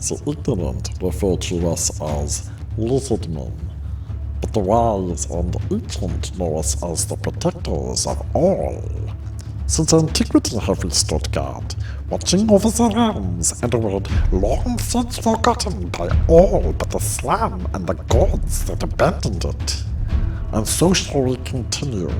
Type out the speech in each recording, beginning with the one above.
The ignorant refer to us as lizard men, but the wise and ancient know us as the protectors of all. Since antiquity have we stood guard, watching over the realms and a world long since forgotten by all but the slum and the gods that abandoned it. And so shall we continue,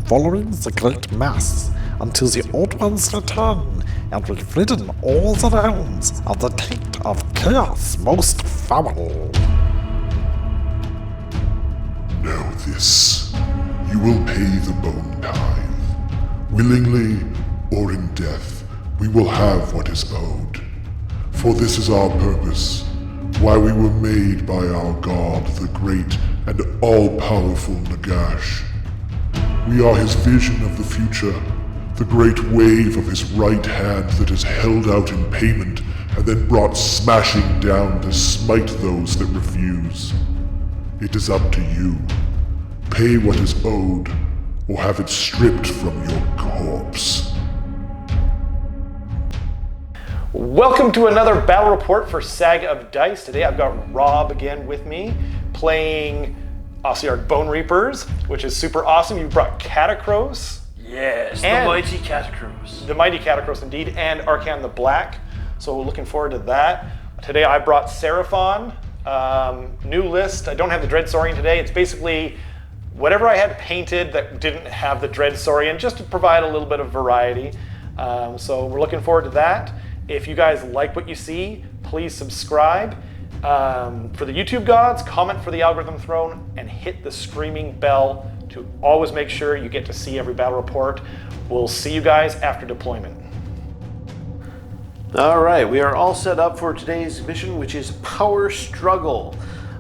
following the great mass until the old ones return and we've ridden all the realms of the taint of chaos most foul. Know this, you will pay the bone tithe. Willingly or in death, we will have what is owed. For this is our purpose, why we were made by our God, the great and all-powerful Nagash. We are his vision of the future, the great wave of his right hand that is held out in payment and then brought smashing down to smite those that refuse. It is up to you. Pay what is owed, or have it stripped from your corpse. Welcome to another battle report for Saga of Dice. Today I've got Rob again with me, playing Ossiarch Bonereapers, which is super awesome. You brought Catacross. Yes, the mighty Catacross. The mighty Catacross indeed, and Archaon the Black. So we're looking forward to that. Today I brought Seraphon, new list. I don't have the Dreadsaurian today. It's basically whatever I had painted that didn't have the Dreadsaurian, just to provide a little bit of variety. So we're looking forward to that. If you guys like what you see, please subscribe. For the YouTube gods, comment for the algorithm throne, and hit the screaming bell to always make sure you get to see every battle report. We'll see you guys after deployment. All right, we are all set up for today's mission, which is Power Struggle.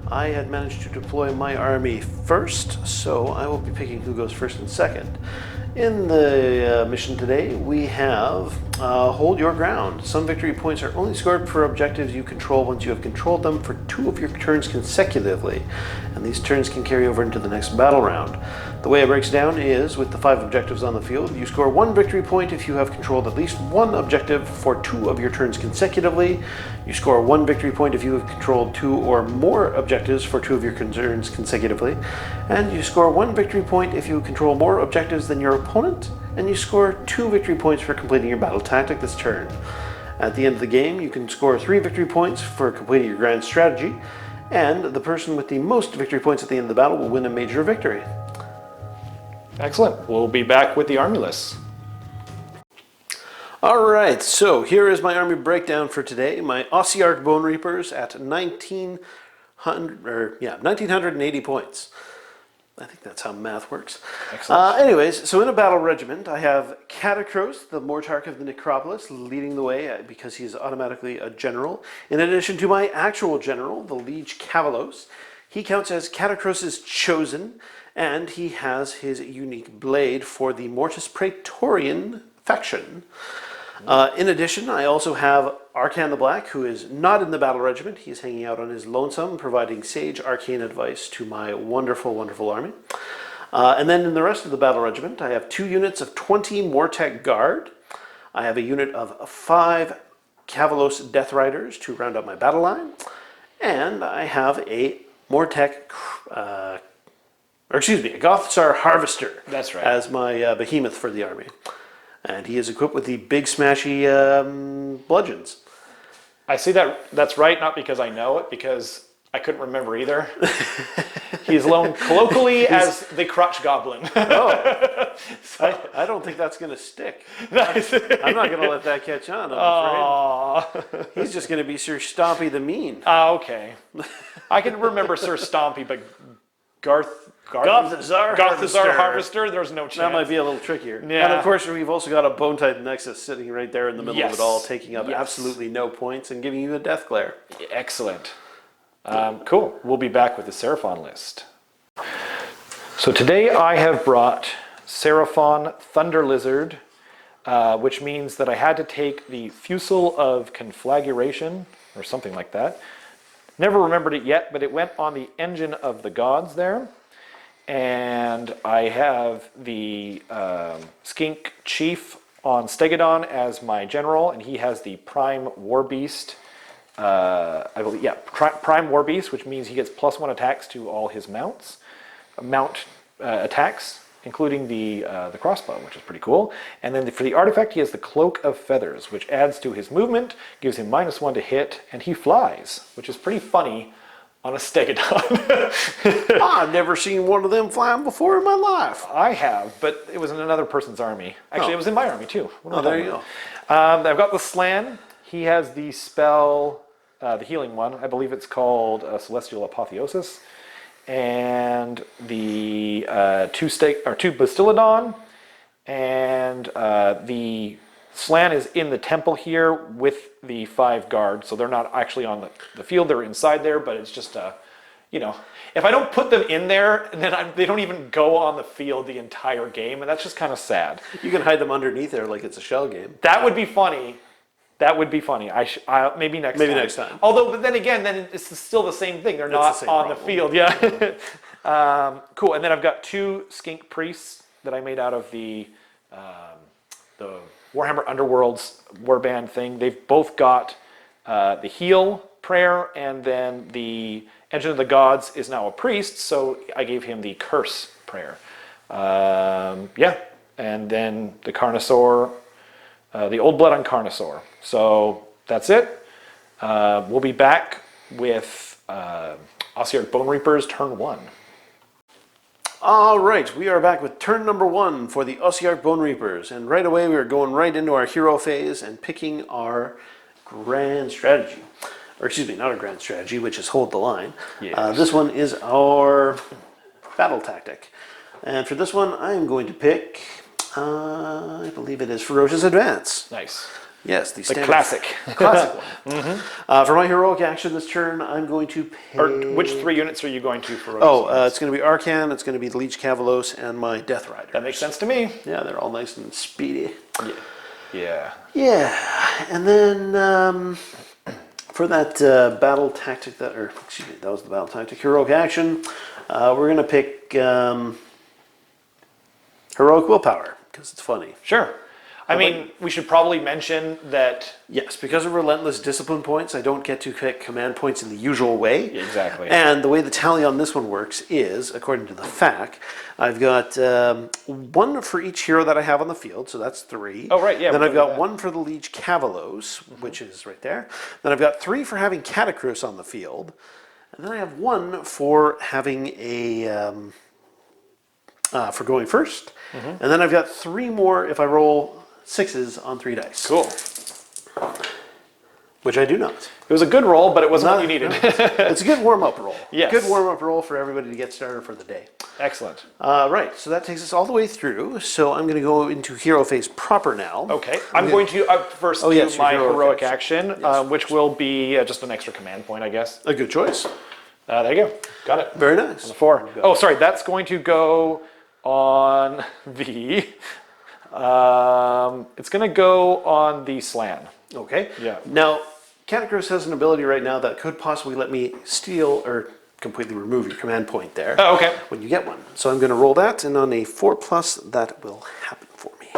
I had managed to deploy my army first, so I will be picking who goes first and second. In the mission today, we have Hold Your Ground. Some victory points are only scored for objectives you control once you have controlled them for 2 of your turns consecutively, and these turns can carry over into the next battle round. The way it breaks down is, with the 5 objectives on the field, you score 1 victory point if you have controlled at least 1 objective for 2 of your turns consecutively. You score 1 victory point if you have controlled 2 or more objectives for 2 of your turns consecutively. And you score 1 victory point if you control more objectives than your opponent. And you score 2 victory points for completing your battle tactic this turn. At the end of the game, you can score 3 victory points for completing your grand strategy. And the person with the most victory points at the end of the battle will win a major victory. Excellent. We'll be back with the army lists. Alright, so here is my army breakdown for today. My Ossiarch Bonereapers at 1980 points. I think that's how math works. Excellent. Anyways, so in a battle regiment, I have Catacross, the Mortarch of the Necropolis, leading the way because he's automatically a general. In addition to my actual general, the Liege Cavalos, he counts as Catacross's chosen, and he has his unique blade for the Mortis Praetorian faction. In addition, I also have Archaon the Black, who is not in the battle regiment. He's hanging out on his lonesome, providing sage arcane advice to my wonderful, wonderful army. And then in the rest of the battle regiment, I have 2 units of 20 Mortec Guard. I have a unit of 5 Cavalos Death Riders to round out my battle line. And I have a Mortec, a Gothsar Harvester. That's right. As my behemoth for the army. And he is equipped with the big smashy bludgeons. I see that's right, not because I know it, because I couldn't remember either. He's known colloquially as the Crotch Goblin. Oh, so, I don't think that's going to stick. I'm not going to let that catch on, I'm afraid. He's just going to be Sir Stompy the Mean. Okay. I can remember Sir Stompy, but Gothsar Harvester, there's no chance. That might be a little trickier. Yeah. And of course, we've also got a Bone-Tied Nexus sitting right there in the middle of it all, taking up Yes. absolutely no points and giving you a death glare. Excellent. Cool. We'll be back with the Seraphon list. So today I have brought Seraphon Thunder Lizard, which means that I had to take the Fusel of Conflagration, or something like that. Never remembered it yet, but it went on the Engine of the Gods there. And I have the Skink Chief on Stegodon as my general, and he has the Prime War Beast I believe, yeah, Prime War Beast, which means he gets +1 attacks to all his mounts, attacks, including the crossbow, which is pretty cool. And then for the artifact, he has the Cloak of Feathers, which adds to his movement, gives him -1 to hit, and he flies, which is pretty funny on a Stegodon. I've never seen one of them flying before in my life. I have, but it was in another person's army. Actually, it was in my army too. Oh, there you go. I've got the Slan. He has the spell, the healing one. I believe it's called Celestial Apotheosis. And the two Bastillodon, and the Slan is in the temple here with the 5 guards, so they're not actually on the field, they're inside there, but it's just if I don't put them in there, then they don't even go on the field the entire game, and that's just kind of sad. You can hide them underneath there like it's a shell game. That would be funny. That would be funny. Maybe next time. Maybe next time. Although, but then again, it's still the same thing. They're not on the field. Yeah. Cool. And then I've got 2 skink priests that I made out of the Warhammer Underworlds warband thing. They've both got the heal prayer, and then the Engine of the Gods is now a priest, so I gave him the curse prayer. Yeah. And then the Carnosaur. The Old Blood on Carnosaur. So that's it. We'll be back with Ossiarch Bonereapers turn 1. All right, we are back with turn number 1 for the Ossiarch Bonereapers, and right away we are going right into our hero phase and picking our grand strategy. Or excuse me, not our grand strategy, which is hold the line. Yes. This one is our battle tactic. And for this one, I am going to pick, I believe it is Ferocious Advance. Nice. Yes, the standard, classic. classic one. For my heroic action this turn, I'm going to pick... Or which 3 units are you going to for? It's going to be Archaon, it's going to be the Leech Cavalos, and my Death Rider. That makes sense to me. Yeah, they're all nice and speedy. Yeah. Yeah, and then for that battle tactic, that was the battle tactic, heroic action, we're going to pick Heroic Willpower, because it's funny. Sure. I mean, we should probably mention that... Yes, because of Relentless Discipline points, I don't get to pick command points in the usual way. Exactly. And the way the tally on this one works is, according to the FAQ, I've got 1 for each hero that I have on the field, so that's 3. Oh, right, yeah. Then I've got 1 for the Leech Cavalos, which is right there. Then I've got 3 for having Catacrus on the field. And then I have 1 for having a... for going first. And then I've got 3 more if I roll 6s on 3 dice. Cool. Which I do not. It was a good roll, but it wasn't what you needed. It's a good warm-up roll. Yes. Good warm-up roll for everybody to get started for the day. Excellent. Right, so that takes us all the way through. So I'm going to go into hero phase proper now. Okay. I'm going to first do my heroic action, which will be just an extra command point, I guess. A good choice. There you go. Got it. Very nice. On the 4. Oh, sorry. That's going to go on the... it's going to go on the Slan. Okay. Yeah. Now, Catacrus has an ability right now that could possibly let me steal or completely remove your command point there. Oh, okay. When you get one. So I'm going to roll that, and on a 4+, that will happen for me.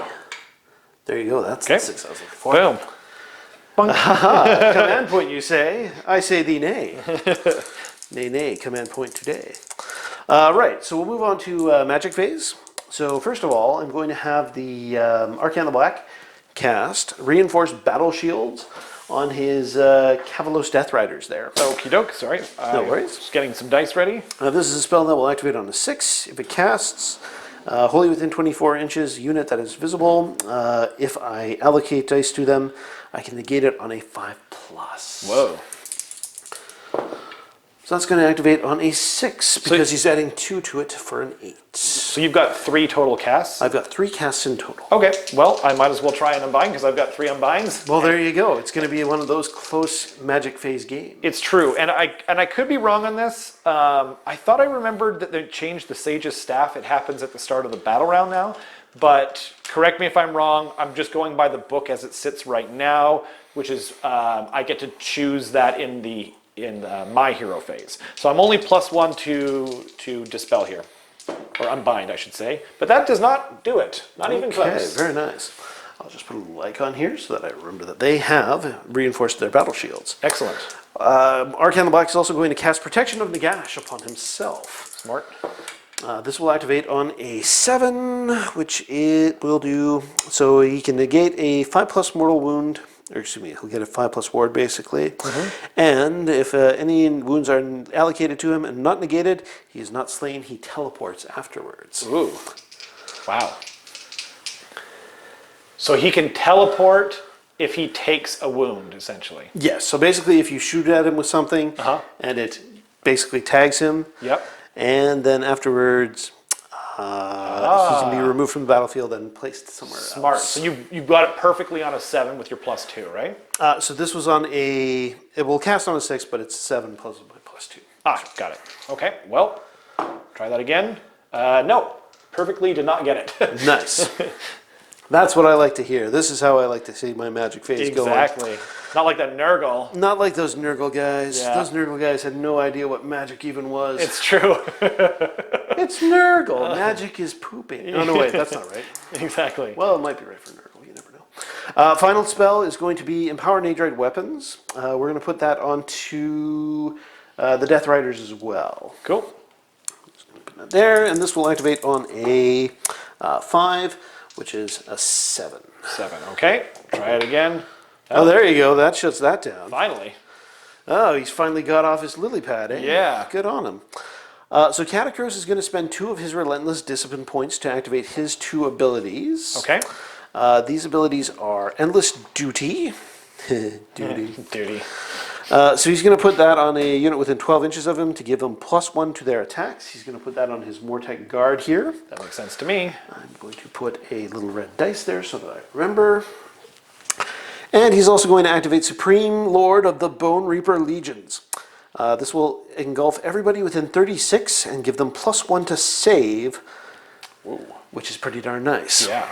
There you go. That's the 6 I was looking for. Boom. Command point, you say? I say thee nay. Nay, nay, command point today. Right, so we'll move on to magic phase. So first of all, I'm going to have the Archaon the Black cast Reinforced Battle Shields on his Cavalos Death Riders there. Okie doke, sorry. No worries. Just getting some dice ready. This is a spell that will activate on a 6. If it casts wholly within 24 inches unit that is visible, if I allocate dice to them, I can negate it on a 5+. Whoa. So that's going to activate on a 6 because he's adding 2 to it for an 8. So you've got 3 total casts? I've got 3 casts in total. Okay, well, I might as well try an unbind because I've got 3 unbinds. Well, there you go. It's going to be one of those close magic phase games. It's true, and I could be wrong on this. I thought I remembered that they changed the Sage's staff. It happens at the start of the battle round now, but correct me if I'm wrong. I'm just going by the book as it sits right now, which is I get to choose that in my hero phase. So I'm only +1 to dispel here, or unbind, I should say. But that does not do it. Not even close. Okay, very nice. I'll just put a little icon here so that I remember that they have reinforced their battle shields. Excellent. Archaon the Black is also going to cast Protection of Nagash upon himself. Smart. This will activate on a 7, which it will do, so he can negate a 5+ mortal wound, or excuse me, he'll get a 5+ ward basically. And if any wounds are allocated to him and not negated, he is not slain, he teleports afterwards. Ooh. Wow. So he can teleport if he takes a wound, essentially. Yes, so basically if you shoot at him with something and it basically tags him, Yep. and then afterwards he can be removed from the battlefield and placed somewhere Smart. else. So you got it perfectly on a 7 with your +2, right? So this was on a, it will cast on a 6, but it's 7 plus +2. Ah, got it. Okay, well, try that again. No, perfectly did not get it. Nice. That's what I like to hear. This is how I like to see my magic phase going. Exactly. Not like that Nurgle. Not like those Nurgle guys. Yeah. Those Nurgle guys had no idea what magic even was. It's true. It's Nurgle. Magic is pooping. Oh, no, wait, that's not right. Exactly. Well, it might be right for Nurgle. You never know. Final spell is going to be Empower Nadroid Weapons. We're going to put that onto the Death Riders as well. Cool. Put that there, and this will activate on a 5, which is a 7. 7. Okay, try it again. Oh, there you go. That shuts that down. Finally. Oh, he's finally got off his lily pad, eh? Yeah. Good on him. So Catacross is going to spend 2 of his Relentless Discipline points to activate his 2 abilities. Okay. These abilities are Endless Duty. Duty. So he's going to put that on a unit within 12 inches of him to give them +1 to their attacks. He's going to put that on his Mortec Guard here. That makes sense to me. I'm going to put a little red dice there so that I remember. And he's also going to activate Supreme Lord of the Bonereaper Legions. This will engulf everybody within 36 and give them +1 to save, which is pretty darn nice. Yeah.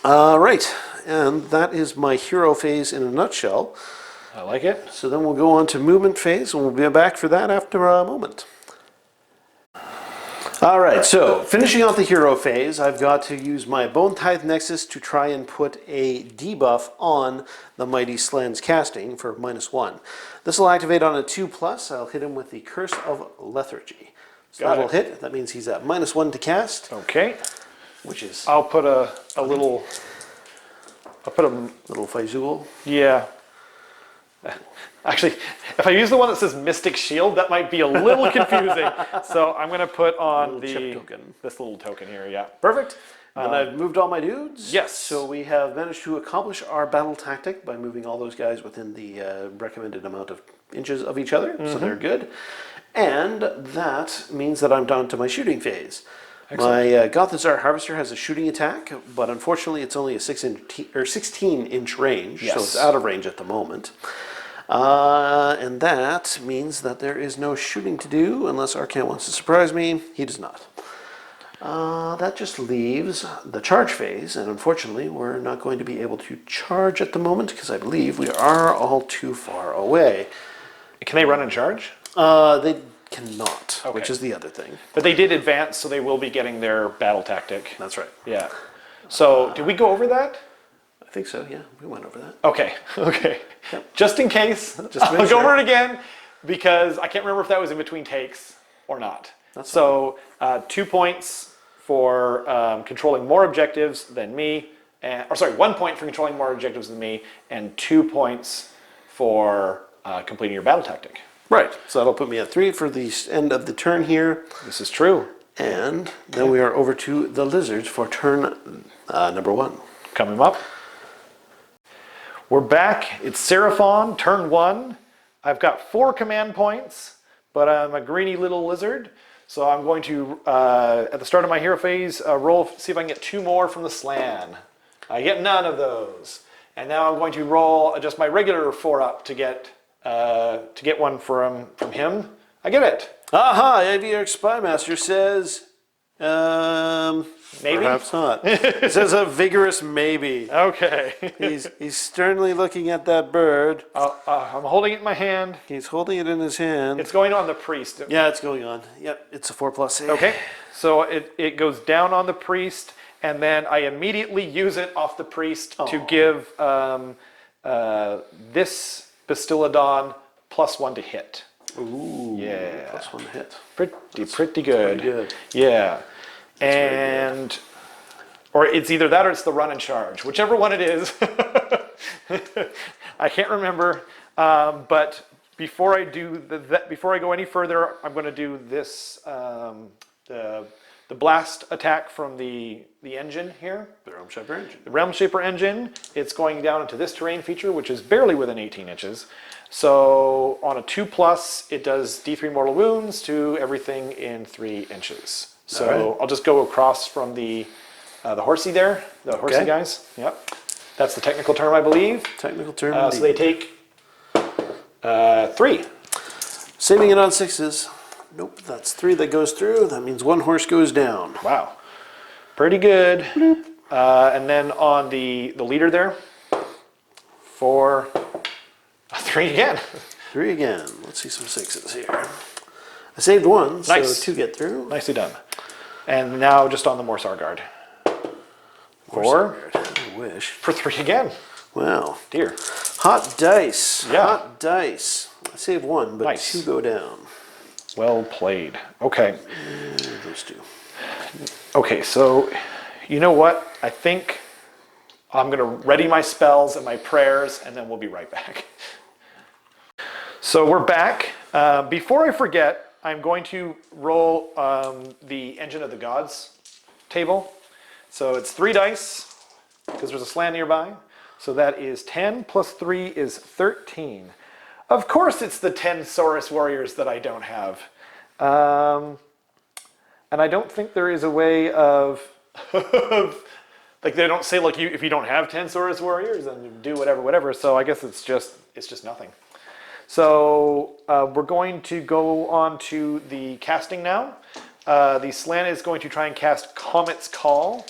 Right, and that is my hero phase in a nutshell. I like it. So then we'll go on to movement phase, and we'll be back for that after a moment. All right, so finishing off the hero phase, I've got to use my Bone Tithe Nexus to try and put a debuff on the Mighty Slan's casting for -1. This will activate on a 2+. I'll hit him with the Curse of Lethargy. So Got that'll it. hit. That means he's at -1 to cast, Okay. which is I'll put a little. I'll put a. little Faizul. Yeah. Actually, if I use the one that says Mystic Shield, that might be a little confusing. So I'm going to put on Little chip token. this little token here. Yeah. Perfect. And I've moved all my dudes. Yes. So we have managed to accomplish our battle tactic by moving all those guys within the recommended amount of inches of each other. So they're good. And that means that I'm down to my shooting phase. My Gothazar Harvester has a shooting attack, but unfortunately it's only a 16-inch range, so it's out of range at the moment. And that means that there is no shooting to do unless Archaon wants to surprise me. He does not. That just leaves the charge phase, and unfortunately we're not going to be able to charge at the moment because I believe we are all too far away. Can they run and charge? They cannot, Okay. which is the other thing. But they did advance, so they will be getting their battle tactic. That's right. Yeah. So did we go over that? I think so, yeah. We went over that. Okay. Okay. Just in case, Just to make I'll go sure. over it again because I can't remember if that was in between takes or not. That's so 2 points for controlling more objectives than me, or sorry, 1 point for controlling more objectives than me, and 2 points for completing your battle tactic. Right, so that'll put me at 3 for the end of the turn here. This is true. And then we are over to the lizards for turn number 1. Coming up. We're back. It's Seraphon, turn 1. I've got 4 command points, but I'm a greedy little lizard. So I'm going to, at the start of my hero phase, roll, see if I can get 2 more from the Slan. I get none of those. And now I'm going to roll just my regular 4-up to get one from him. I get it. Aha, Aviarch Spymaster says, Maybe? perhaps not. It says a vigorous maybe. Okay. He's sternly looking at that bird. I'm holding it in my hand. He's holding it in his hand. It's going on the priest. Yeah, it's going on. Yep, it's a 4+. Okay, so it goes down on the priest, and then I immediately use it off the priest to give this Bastillodon +1 to hit. Ooh, Yeah. +1 to hit. Pretty good. Pretty good. Yeah. And or it's either that or it's the run and charge, whichever one it is. I can't remember. But before I do before I go any further, I'm going to do this the blast attack from the engine here. The Realm Shaper engine. The Realm Shaper engine. It's going down into this terrain feature, which is barely within 18 inches. So on a 2+, it does D3 mortal wounds to everything in 3 inches. So I'll just go across from the horsey there, the horsey guys. Yep, that's the technical term, I believe. Technical term. So they take 3. Saving it on 6s. Nope, that's 3 that goes through. That means 1 horse goes down. Wow, pretty good. And then on the leader there, 4, 3 again. 3 again. Let's see some 6s here. I saved 1, Nice. so 2 get through. Nicely done. And now just on the Morrsar guard. 4 I wish. for 3 again. Wow. Dear. Hot dice. Yeah. Hot dice. I saved 1, but Nice. 2 go down. Well played. Okay. Those 2. Okay, so you know what? I think I'm going to ready my spells and my prayers, and then we'll be right back. So we're back. Before I forget, I'm going to roll the Engine of the Gods table. So it's 3 dice, because there's a slant nearby. So that is 10 plus 3 is 13. Of course it's the 10 Saurus warriors that I don't have. And I don't think there is a way of... like they don't say like if you don't have 10 Saurus warriors, then you do whatever. So I guess it's just nothing. So we're going to go on to the casting now. The slant is going to try and cast Comet's Call.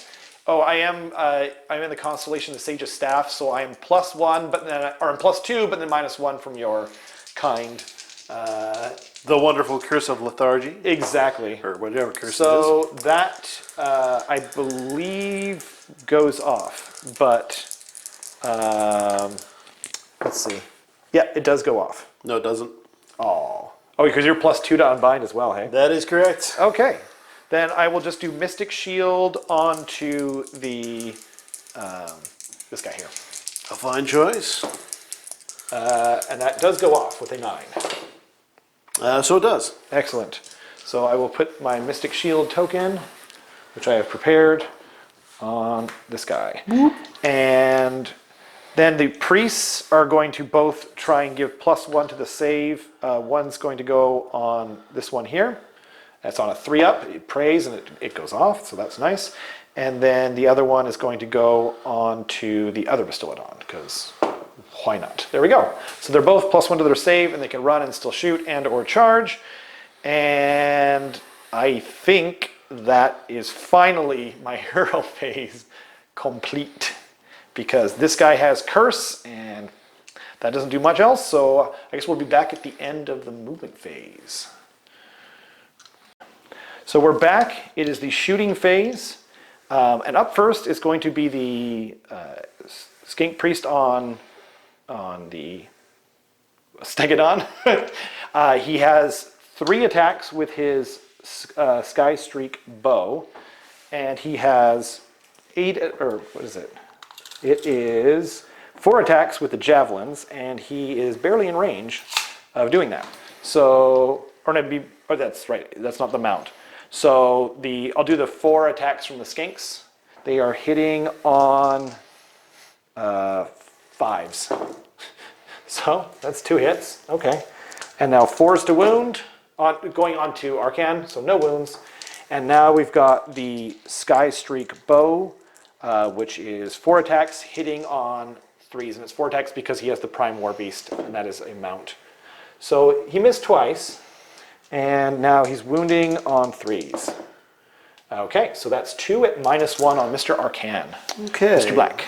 Oh, I'm in the constellation of the Sage of Staff, so I am +1, but then or I'm +2, but then -1 from your kind. The wonderful Curse of Lethargy. Exactly. Or whatever curse it is. So that I believe goes off, but let's see. Yeah, it does go off. No, it doesn't. Oh, because you're +2 to unbind as well, hey? That is correct. Okay. Then I will just do Mystic Shield onto the this guy here. A fine choice. And that does go off with a 9. So it does. Excellent. So I will put my Mystic Shield token, which I have prepared, on this guy. And then the priests are going to both try and give +1 to the save. One's going to go on this one here. That's on a 3-up. It prays and it goes off, so that's nice. And then the other one is going to go on to the other Bastillodon, because why not? There we go. So they're both +1 to their save, and they can run and still shoot and or charge. And I think that is finally my hero phase complete, because this guy has Curse, and that doesn't do much else, so I guess we'll be back at the end of the movement phase. So we're back. It is the shooting phase. And up first is going to be the Skink Priest on the Stegodon. He has 3 attacks with his Sky Streak bow. And he has 8, or what is it? It is 4 attacks with the javelins, and he is barely in range of doing that. So, that's right, that's not the mount. So I'll do the 4 attacks from the skinks. They are hitting on 5s. So that's 2 hits. Okay. And now 4s to wound, going on to Archaon, so no wounds. And now we've got the Sky Streak bow, which is 4 attacks hitting on 3s. And it's 4 attacks because he has the Prime War Beast, and that is a mount. So he missed twice. And now he's wounding on 3s. Okay, so that's 2 at -1 on Mr. Archaon. Okay. Mr. Black.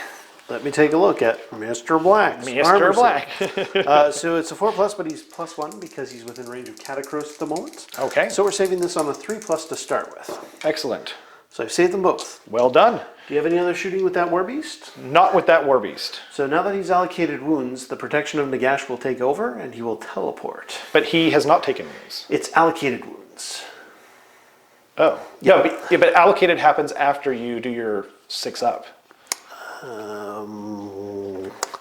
Let me take a look at Mr. Black. Mr. Black. So it's a 4+, but he's +1 because he's within range of Catacross at the moment. Okay. So we're saving this on a 3+ to start with. Excellent. So I've saved them both. Well done. Do you have any other shooting with that war beast? Not with that war beast. So now that he's allocated wounds, the protection of Nagash will take over, and he will teleport. But he has not taken wounds. It's allocated wounds. Oh. Yeah, but allocated happens after you do your 6 up.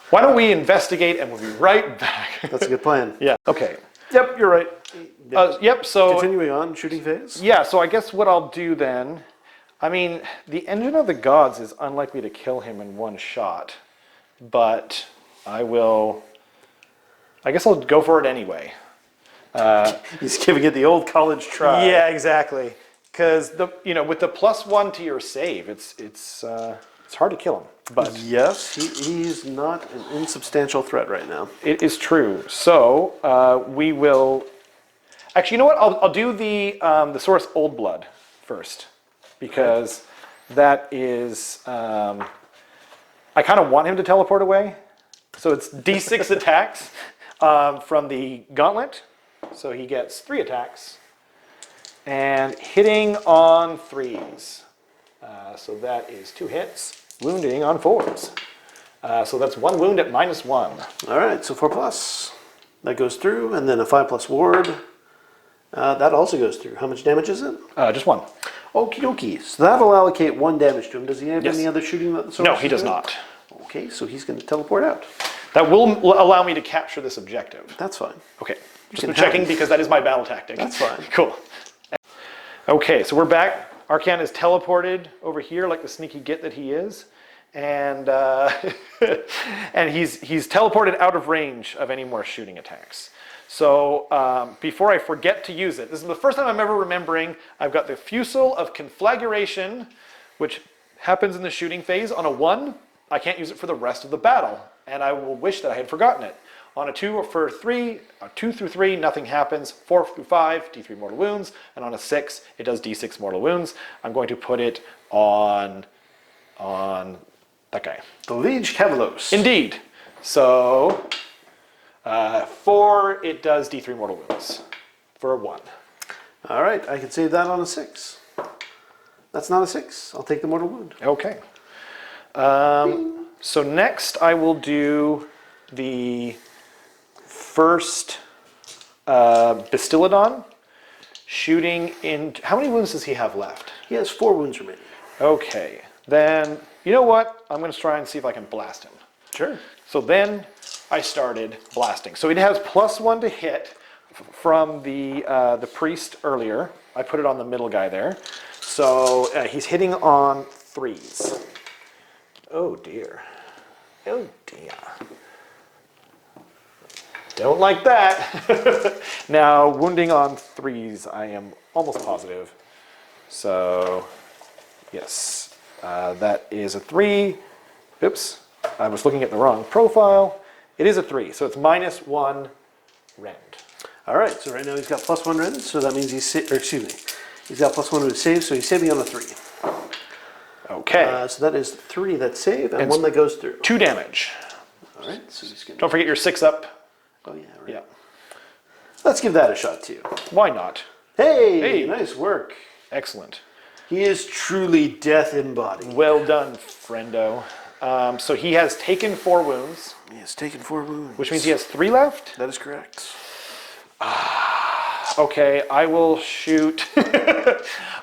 Why don't we investigate and we'll be right back. That's a good plan. Yeah. Okay. Yep, you're right. Yep, so... Continuing on, shooting phase? Yeah, so I guess what I'll do then... I mean, the Engine of the Gods is unlikely to kill him in one shot. But I will... I guess I'll go for it anyway. He's giving it the old college try. Yeah, exactly. Because with the +1 to your save, it's hard to kill him. But yes, he's not an insubstantial threat right now. it is true. So we will. Actually, you know what? I'll do the Source Old Blood first, because that is. I kind of want him to teleport away. So it's D6 attacks from the Gauntlet. So he gets 3 attacks. And hitting on 3s. So that is 2 hits. Wounding on 4s. So that's 1 wound at -1. All right, so 4+. That goes through, and then a 5+ ward. That also goes through. How much damage is it? Just 1. Okie dokie. So that'll allocate 1 damage to him. Does he have Yes. any other shooting that the sword? No, he does not. Okay, so he's going to teleport out. That will allow me to capture this objective. That's fine. Okay. Just can checking have it. because that is my battle tactic. That's fine. Cool. Okay, so we're back. Archaon is teleported over here like the sneaky git that he is. And and he's teleported out of range of any more shooting attacks. So before I forget to use it, this is the first time I'm ever remembering, I've got the Fusel of Conflagration, which happens in the shooting phase. On a 1, I can't use it for the rest of the battle, and I will wish that I had forgotten it. On a 2 for 3, 2 through 3, nothing happens. 4 through 5, D3 mortal wounds, and on a 6, it does D6 mortal wounds. I'm going to put it on that guy. The Liege Cavalos. Indeed. So 4, it does D3 mortal wounds for a 1. All right, I can save that on a 6. That's not a 6. I'll take the mortal wound. Okay. So next I will do the first Bastillodon, shooting in... How many wounds does he have left? He has 4 wounds remaining. Okay, then you know what? I'm going to try and see if I can blast him. Sure. So then I started blasting. So it has +1 to hit from the priest earlier. I put it on the middle guy there. So he's hitting on 3s. Oh dear. Oh dear. Don't like that. Now, wounding on 3s, I am almost positive. So, yes, that is a 3. Oops, I was looking at the wrong profile. It is a 3, so it's -1 rend. All right, so right now he's got +1 rend, so that means he's got +1 to his save, so he's saving on a 3. Okay, So that is 3 that save and 1 that goes through. 2 damage. All right, so he's gonna... Don't forget your 6 up. Oh yeah, right. Yeah, Let's give that a shot too. why not? Hey, nice work. Excellent. He is truly death embodied. Well done, friendo. So he has taken 4 wounds, He has taken 4 wounds. which means he has 3 left. That is correct. Okay, I will shoot.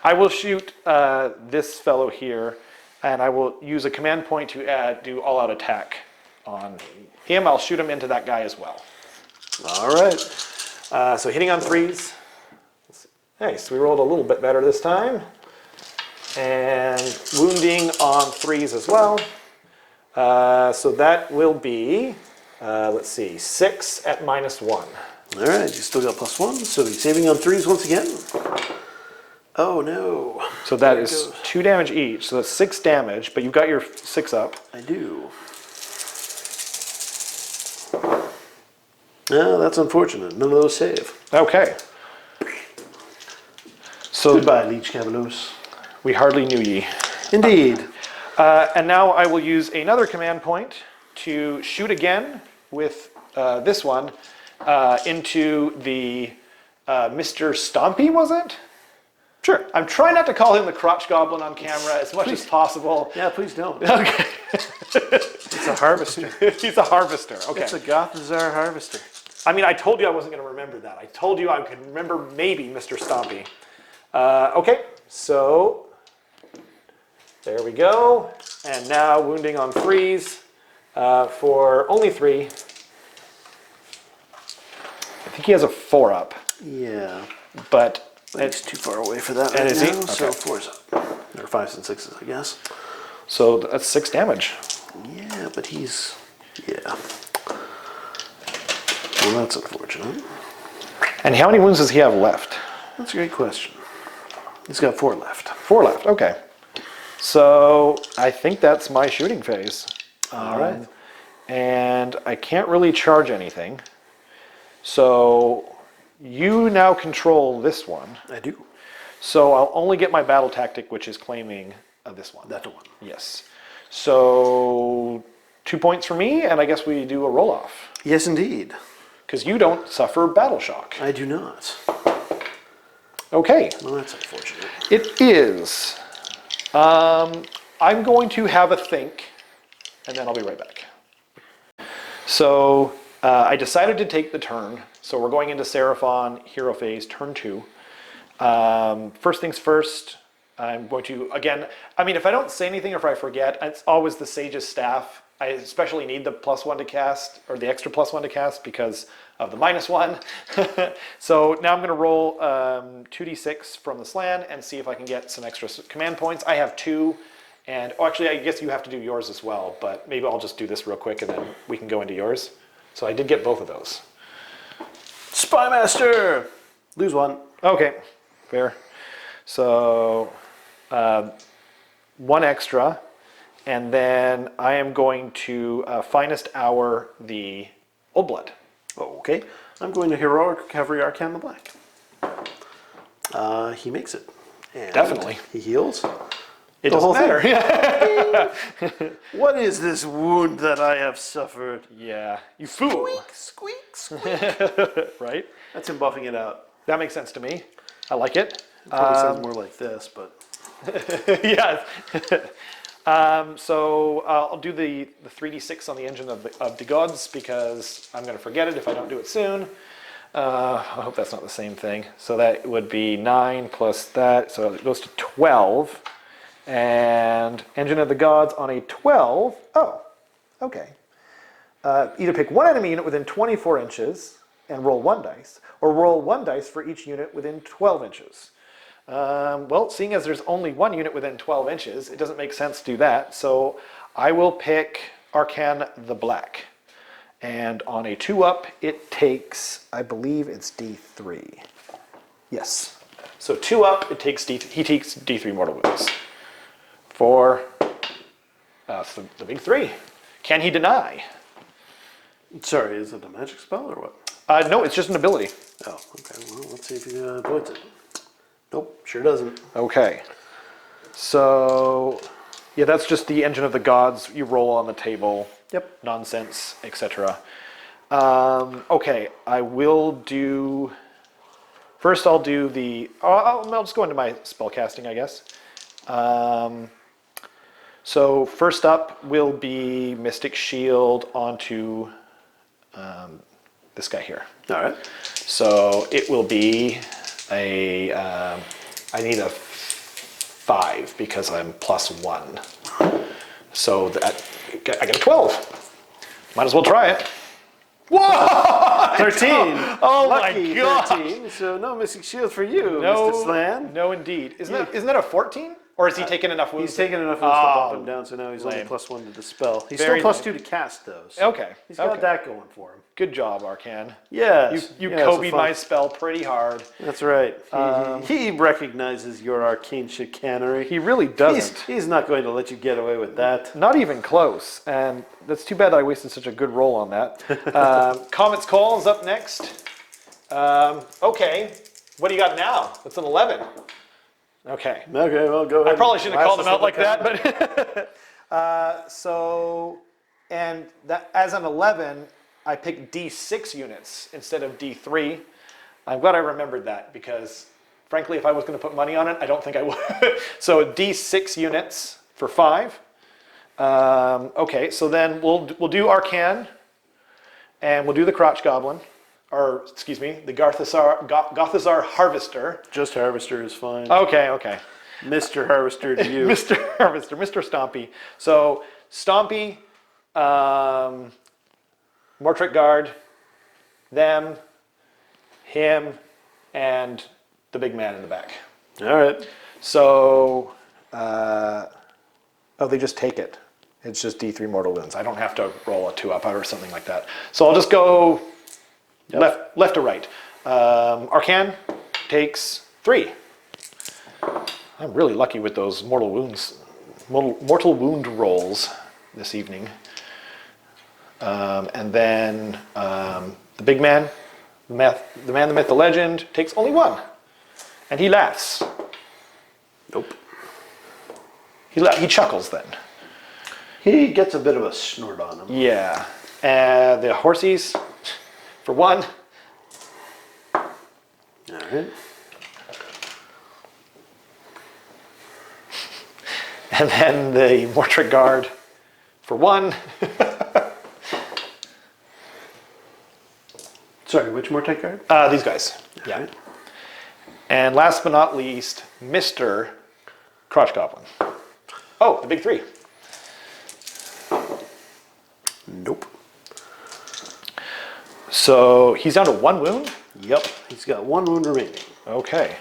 I will shoot this fellow here, and I will use a command point to do all-out attack on him. I'll shoot him into that guy as well. All right. So hitting on 3s. Nice, we rolled a little bit better this time. And wounding on 3s as well. So that will be, let's see, 6 at -1. All right, you still got +1, so he's saving on 3s once again. Oh no. So that is 2 damage each, so that's 6 damage, but you've got your 6 up. I do. No, that's unfortunate. None of those save. Okay. So Goodbye, Liege Cavalos. we hardly knew ye. Indeed. And now I will use another command point to shoot again with this one into the Mr. Stompy, was it? Sure. I'm trying not to call him the crotch goblin on camera as much as possible. Yeah, please don't. Okay. It's a harvester. He's a harvester. Okay. It's a Gothazar harvester. I mean, I told you I wasn't going to remember that. I told you I could remember maybe Mr. Stompy. Okay, so there we go. And now wounding on 3s for only 3. I think he has a 4-up. Yeah. But It's too far away for that And right is he? now, so Okay. 4's up. Or 5s and 6s, I guess. so that's 6 damage. Yeah, but he's... Yeah. Well, that's unfortunate. And how many wounds does he have left? That's a great question. He's got 4 left. 4 left, okay. So I think that's my shooting phase. All right. And I can't really charge anything. So you now control this one. I do. So I'll only get my battle tactic, which is claiming this one. That one. Yes. So 2 points for me, and I guess we do a roll-off. Yes, indeed. Because you don't suffer battle shock. I do not. Okay. Well, that's unfortunate. It is. I'm going to have a think, and then I'll be right back. So I decided to take the turn. So we're going into Seraphon Hero Phase, turn 2. First things first, I'm going to, again, I mean, if I don't say anything or if I forget, it's always the Sage's Staff. I especially need the +1 to cast, or the extra +1 to cast because of the -1. So now I'm going to roll 2d6 from the slan and see if I can get some extra command points. I have 2, and actually I guess you have to do yours as well, but maybe I'll just do this real quick and then we can go into yours. So I did get both of those. Spymaster! Lose 1. Okay, fair. So 1 extra, and then I am going to Finest Hour the Old Blood. Okay. I'm going to Heroic Recovery Archaon the Black. He makes it. And Definitely. He heals. It The doesn't whole thing. matter. What is this wound that I have suffered? Yeah, you fool. Squeak, squeak. Right? That's him buffing it out. That makes sense to me. I like it. Probably sounds more like this, but... Yes. So I'll do the 3d6 on the engine of the gods because I'm going to forget it if I don't do it soon. I hope that's not the same thing. So that would be 9 plus that, so it goes to 12. And engine of the gods on a 12. Oh, okay. Either pick one enemy unit within 24 inches and roll 1 dice, or roll 1 dice for each unit within 12 inches. Well, seeing as there's only 1 unit within 12 inches, it doesn't make sense to do that. So I will pick Archaon the Black. And on a 2-up, it takes, I believe it's D3. Yes. So 2-up, it takes he takes D3 mortal wounds. For the big 3. Can he deny? Sorry, is it a magic spell or what? No, it's just an ability. Oh, okay. Well, let's see if he avoids it. Nope, sure doesn't. Okay. So, yeah, that's just the engine of the gods. You roll on the table. Yep. Nonsense, etc. Okay, I will do... First I'll do the... I'll just go into my spell casting, I guess. So first up will be Mystic Shield onto this guy here. All right. So it will be a, I need a 5 because I'm +1. So that, I get a 12. Might as well try it. Whoa! 13. Oh Lucky my god! 13. So no Mystic Shield for you, No, Mr. Slan. no indeed. Isn't that a 14? Or is he taking enough wounds? He's taken enough wounds to bump him down, so now he's only lame. +1 to dispel. He's Very still +2 lame. to cast, though. So Okay. he's got okay. that going for him. Good job, Archaon. Yes. You yeah, it's a Kobe'd fun- my spell pretty hard. That's right. He recognizes your arcane chicanery. He really doesn't. He's not going to let you get away with that. Not even close. And that's too bad that I wasted such a good roll on that. Comet's Call is up next. Okay. What do you got now? That's an 11. Okay. Okay, well, go ahead. I probably shouldn't have called him out like that. that, but and that as an 11, I picked D6 units instead of D3. I'm glad I remembered that because Frankly, if I was going to put money on it, I don't think I would. So D6 units for 5. Okay, so then we'll do Archaon, and we'll do the Crotch Goblin, or excuse me, the Gothazar Harvester. Just Harvester is fine. Okay, okay. Mr. Harvester to you. Mr. Harvester, Mr. Stompy. So Stompy, Mortrick Guard, them, him, and the big man in the back. All right. So, oh, they just take it. It's just D3 mortal wounds. I don't have to roll a 2-up or something like that. So I'll just go left to right. Archaon takes 3. I'm really lucky with those mortal wound rolls this evening. And then the big man, the man, the myth, the legend, takes only 1. And he laughs. Nope. He chuckles then. He gets a bit of a snort on him. Yeah. The horsies, for 1. All right. And then the Mortrick Guard, for 1. Sorry, which more take card? These guys. Yeah. Right. And last but not least, Mr. Crotch Goblin. Oh, the big 3. Nope. So he's down to 1 wound? Yep. He's got 1 wound remaining. Okay.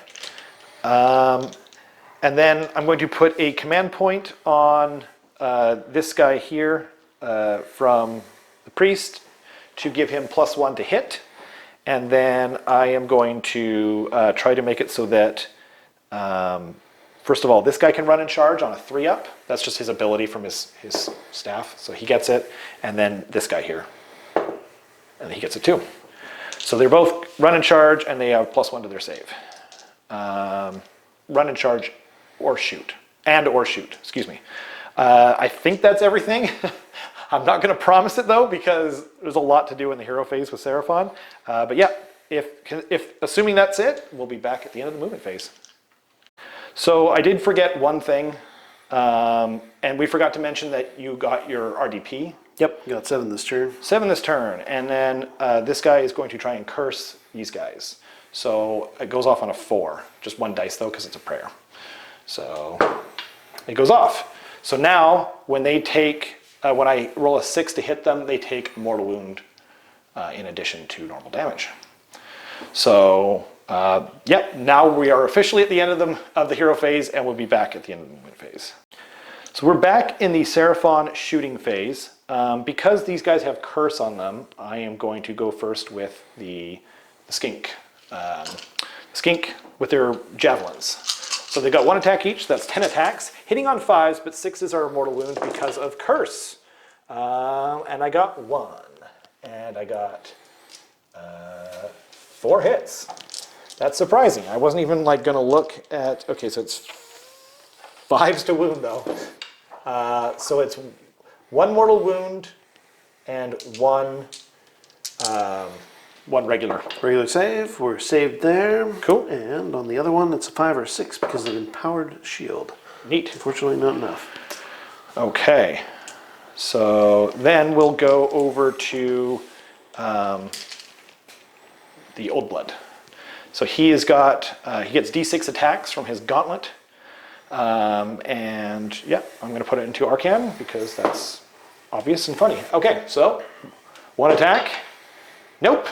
And then I'm going to put a command point on this guy here from the priest to give him +1 to hit. And then I am going to try to make it so that, first of all, this guy can run and charge on a 3-up. That's just his ability from his staff. So he gets it. And then this guy here. And he gets it too. So they're both run and charge, and they have +1 to their save. Run and charge or shoot. Or shoot, excuse me. I think that's everything. I'm not going to promise it though, because there's a lot to do in the hero phase with Seraphon. But yeah, if assuming that's it, we'll be back at the end of the movement phase. So I did forget one thing, and we forgot to mention that you got your RDP. Yep, you got 7 this turn. 7 this turn, and then this guy is going to try and curse these guys. So it goes off on a 4, just 1 dice though, because it's a prayer. So it goes off. So now when they take, when I roll a 6 to hit them, they take mortal wound in addition to normal damage. So yep, now we are officially at the end of the hero phase, and we'll be back at the end of the movement phase. So we're back in the Seraphon shooting phase. Because these guys have curse on them, I am going to go first with the skink. Skink with their javelins. So they've got 1 attack each, that's 10 attacks, hitting on 5s, but 6s are mortal wounds because of curse. And I got 1, and I got 4 hits. That's surprising. I wasn't even like gonna look at, okay, so it's 5s to wound though. So it's 1 mortal wound and 1 regular. Regular save, we're saved there. Cool. And on the other one, it's a 5 or 6 because of empowered shield. Neat. Unfortunately, not enough. Okay. So then we'll go over to the Old Blood. So he has got, he gets D6 attacks from his gauntlet. And yeah, I'm going to put it into Archaon because that's obvious and funny. Okay, so 1 attack. Nope.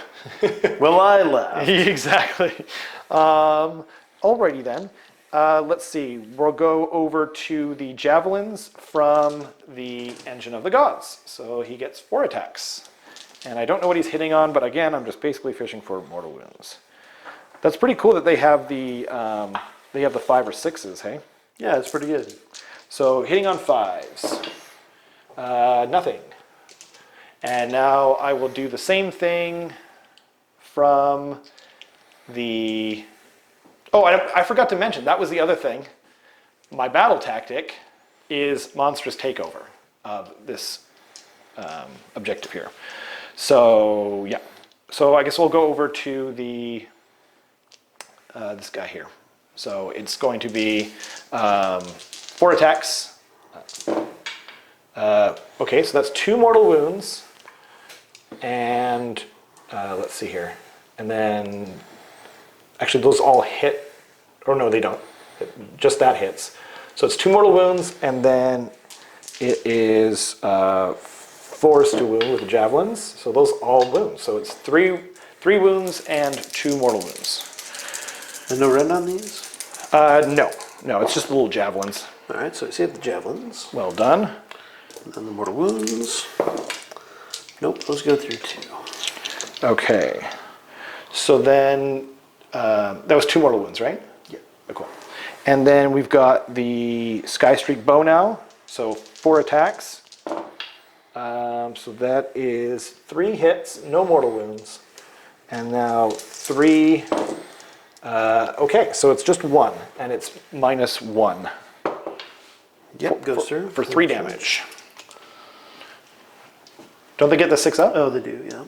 Well, I laughed. Exactly. Alrighty then. Let's see. We'll go over to the javelins from the Engine of the Gods. So he gets 4 attacks. And I don't know what he's hitting on, but again, I'm just basically fishing for mortal wounds. That's pretty cool that they have the 5 or 6s, hey? Yeah, it's pretty good. So hitting on 5s. Nothing. And now I will do the same thing from the... Oh, I forgot to mention, that was the other thing. My battle tactic is monstrous takeover of this objective here. So, yeah. So I guess we'll go over to the this guy here. So it's going to be 4 attacks. Okay, so that's 2 mortal wounds. And let's see here. And then, actually those all hit, or no, they don't. Just that hits. So it's 2 mortal wounds, and then it is force to wound with the javelins. So those all wounds. So it's 3 wounds and 2 mortal wounds. And no rend on these? No, it's just little javelins. All right, so I save the javelins. Well done. And then the mortal wounds. Nope, those go through 2. Okay. So then, that was 2 mortal wounds, right? Yeah. Oh, cool. And then we've got the Sky Streak Bow now. So 4 attacks. So that is 3 hits, no mortal wounds. And now 3, okay, so it's just 1, and it's -1. Yep, goes through. For 3 damage. Don't they get the 6 up? Oh, they do, yeah.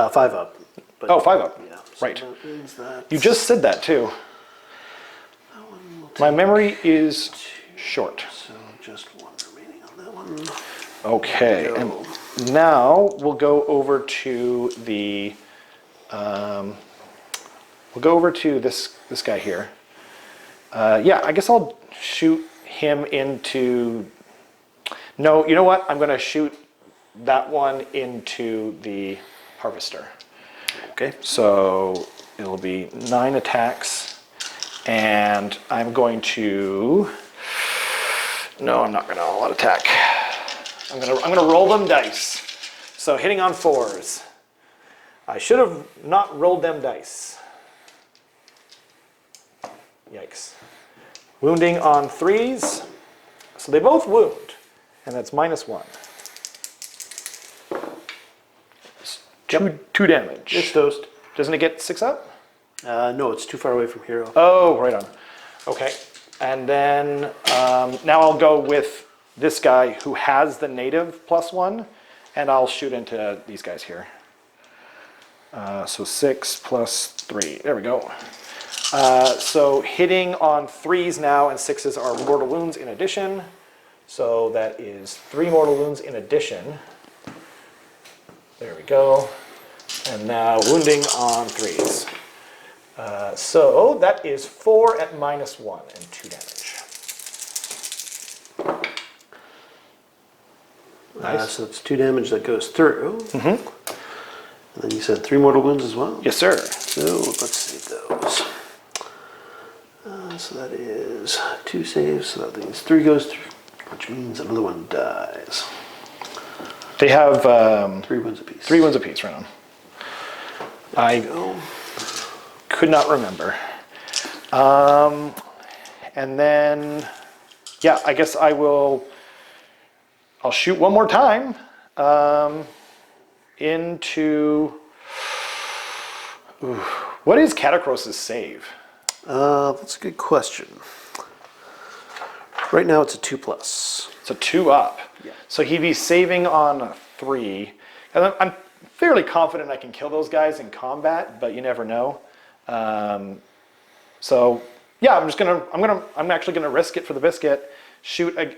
5 up. But, Oh, 5 up. Yeah. So Right. that means that You just said that too. My memory is short. So just 1 remaining on that one. Okay, Go. and now we'll go over to the this guy here. Yeah, I guess I'll shoot him into. No, you know what? I'm going to shoot that one into the harvester. Okay. So it'll be 9 attacks, and I'm going to. No, I'm not going to all-out attack. I'm gonna roll them dice. So hitting on 4s. I should have not rolled them dice. Yikes. Wounding on 3s. So they both wound, and that's -1. Two damage. It's toast. Doesn't it get 6 up? No, it's too far away from hero. Oh, right on. Okay. And then now I'll go with this guy who has the native +1, and I'll shoot into these guys here. So 6 + 3. There we go. So hitting on 3s now, and 6s are mortal wounds in addition. So that is 3 mortal wounds in addition. There we go. And now wounding on 3s. So that is 4 at -1 and 2 damage. Nice. So it's 2 damage that goes through. Mm-hmm. And then you said 3 mortal wounds as well? Yes, sir. So let's save those. So that is 2 saves, so that means 3 goes through, which means another one dies. They have 3 wounds apiece. 3 wounds apiece, right on. I could not remember. And then, yeah, I guess I'll shoot one more time into. What is Catacross's save? That's a good question. Right now it's a 2+. It's a 2 up. Yeah. So he'd be saving on a 3. And I'm fairly confident I can kill those guys in combat, but you never know. So yeah, I'm actually gonna risk it for the biscuit.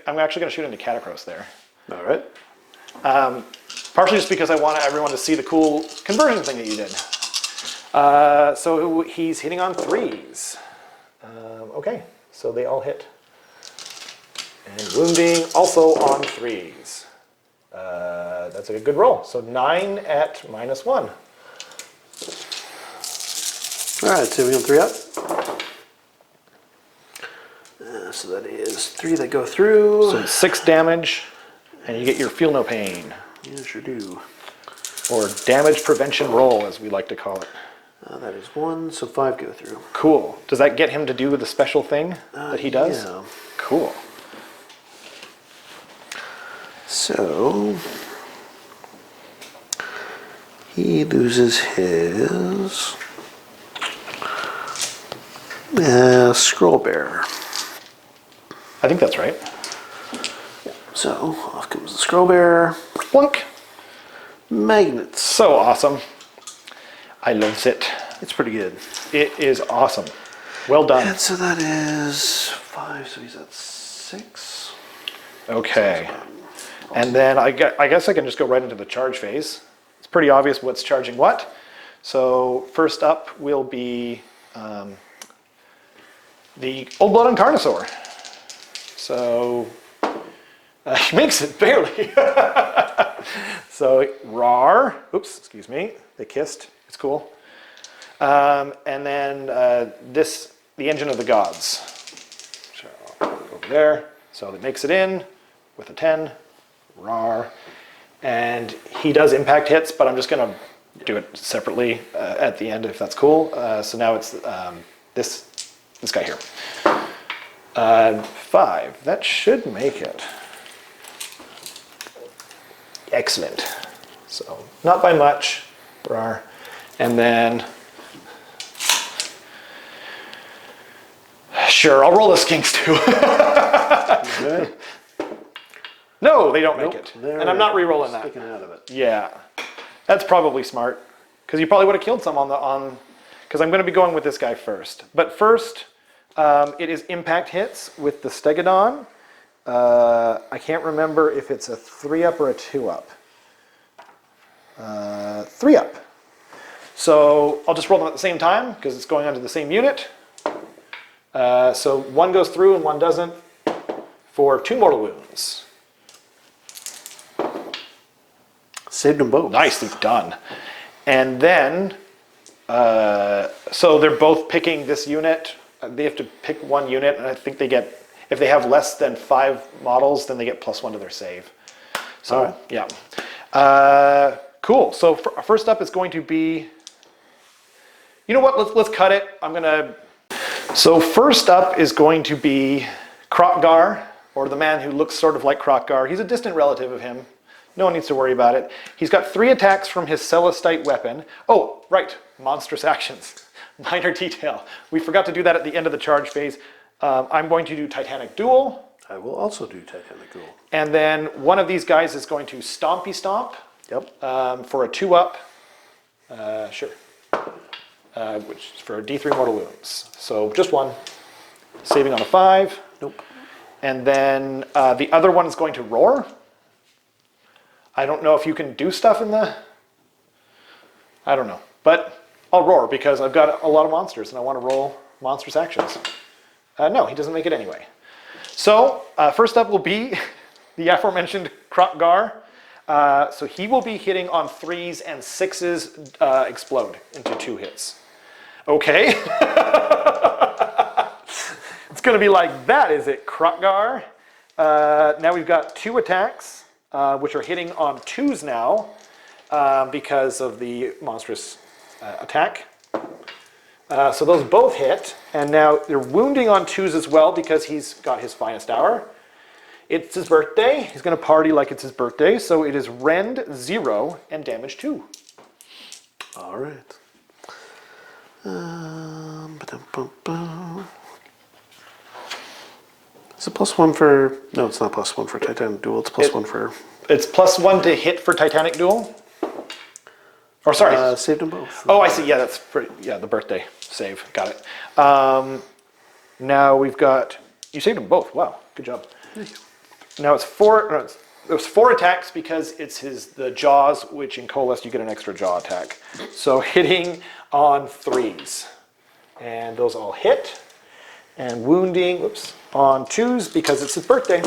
I'm actually gonna shoot into Catacross there. All right. Partially just because I want everyone to see the cool conversion thing that you did. So he's hitting on 3s. Okay, so they all hit. And wounding also on 3s. That's a good roll. So 9 at -1. All right, so we on 3 up. So that is 3 that go through. So 6 damage, and you get your feel no pain. Yeah, sure do. Or damage prevention roll, as we like to call it. That is 1, so 5 go through. Cool. Does that get him to do the special thing that he does? Yeah. Cool. So he loses his scroll bearer. I think that's right. So off comes the scroll bearer. Plunk. Magnets. So awesome. I loves it. It's pretty good. It is awesome. Well done. And so that is 5, so he's at 6. Okay. And then I guess I can just go right into the charge phase. It's pretty obvious what's charging what. So first up will be the Old Blood Incarnosaur. So he makes it barely. So rar. Oops, excuse me. They kissed. It's cool. And then the Engine of the Gods. So over there. So it makes it in with a 10. Rar. And he does impact hits, but I'm just going to do it separately at the end if that's cool. So now it's this guy here. 5. That should make it. Excellent. So not by much. Rar. And then sure, I'll roll the skinks too. Okay. No, they don't make Nope, it. they're And I'm not re-rolling that. sticking out of it. Yeah. That's probably smart. Because you probably would have killed some because I'm going to be going with this guy first. But first, it is impact hits with the Stegodon. I can't remember if it's a 3-up or a 2-up. 3-up. So I'll just roll them at the same time because it's going onto the same unit. So one goes through and one doesn't for 2 mortal wounds. Saved them both. Nicely done. And then, so they're both picking this unit. They have to pick one unit, and I think they get, if they have less than 5 models, then they get +1 to their save. So, All right. yeah. Cool. So first up is going to be, you know what, let's cut it. So first up is going to be Krokgar, or the man who looks sort of like Krokgar. He's a distant relative of him. No one needs to worry about it. He's got 3 attacks from his Celestite weapon. Oh, right, monstrous actions. Minor detail. We forgot to do that at the end of the charge phase. I'm going to do Titanic Duel. I will also do Titanic Duel. And then one of these guys is going to Stompy Stomp. Yep. For a 2-up. Sure. Which is for D3 mortal wounds. So just 1. Saving on a 5. Nope. And then the other one is going to Roar. I don't know if you can do stuff in the... I don't know. But I'll Roar because I've got a lot of monsters and I want to roll monstrous actions. No, he doesn't make it anyway. So first up will be the aforementioned Krokgar. So he will be hitting on 3s and 6s explode into 2 hits. Okay. It's going to be like that, is it, Krokgar? Now we've got 2 attacks, which are hitting on 2s now because of the monstrous attack. So those both hit, and now they're wounding on 2s as well because he's got his finest hour. It's his birthday. He's going to party like it's his birthday, so it is rend 0 and damage 2. All right. Ba-dum-bum-bum. Is it +1 for... No, it's not +1 for Titanic Duel. It's +1 for... It's +1 to hit for Titanic Duel. Or sorry. Saved them both. Oh, I see. Yeah, that's for the birthday save. Got it. Now we've got... You saved them both. Wow, good job. Now it's 4... No, it was 4 attacks because it's the jaws, which in Coalesced you get an extra jaw attack. So hitting on 3s. And those all hit. And wounding, oops, on 2s because it's his birthday.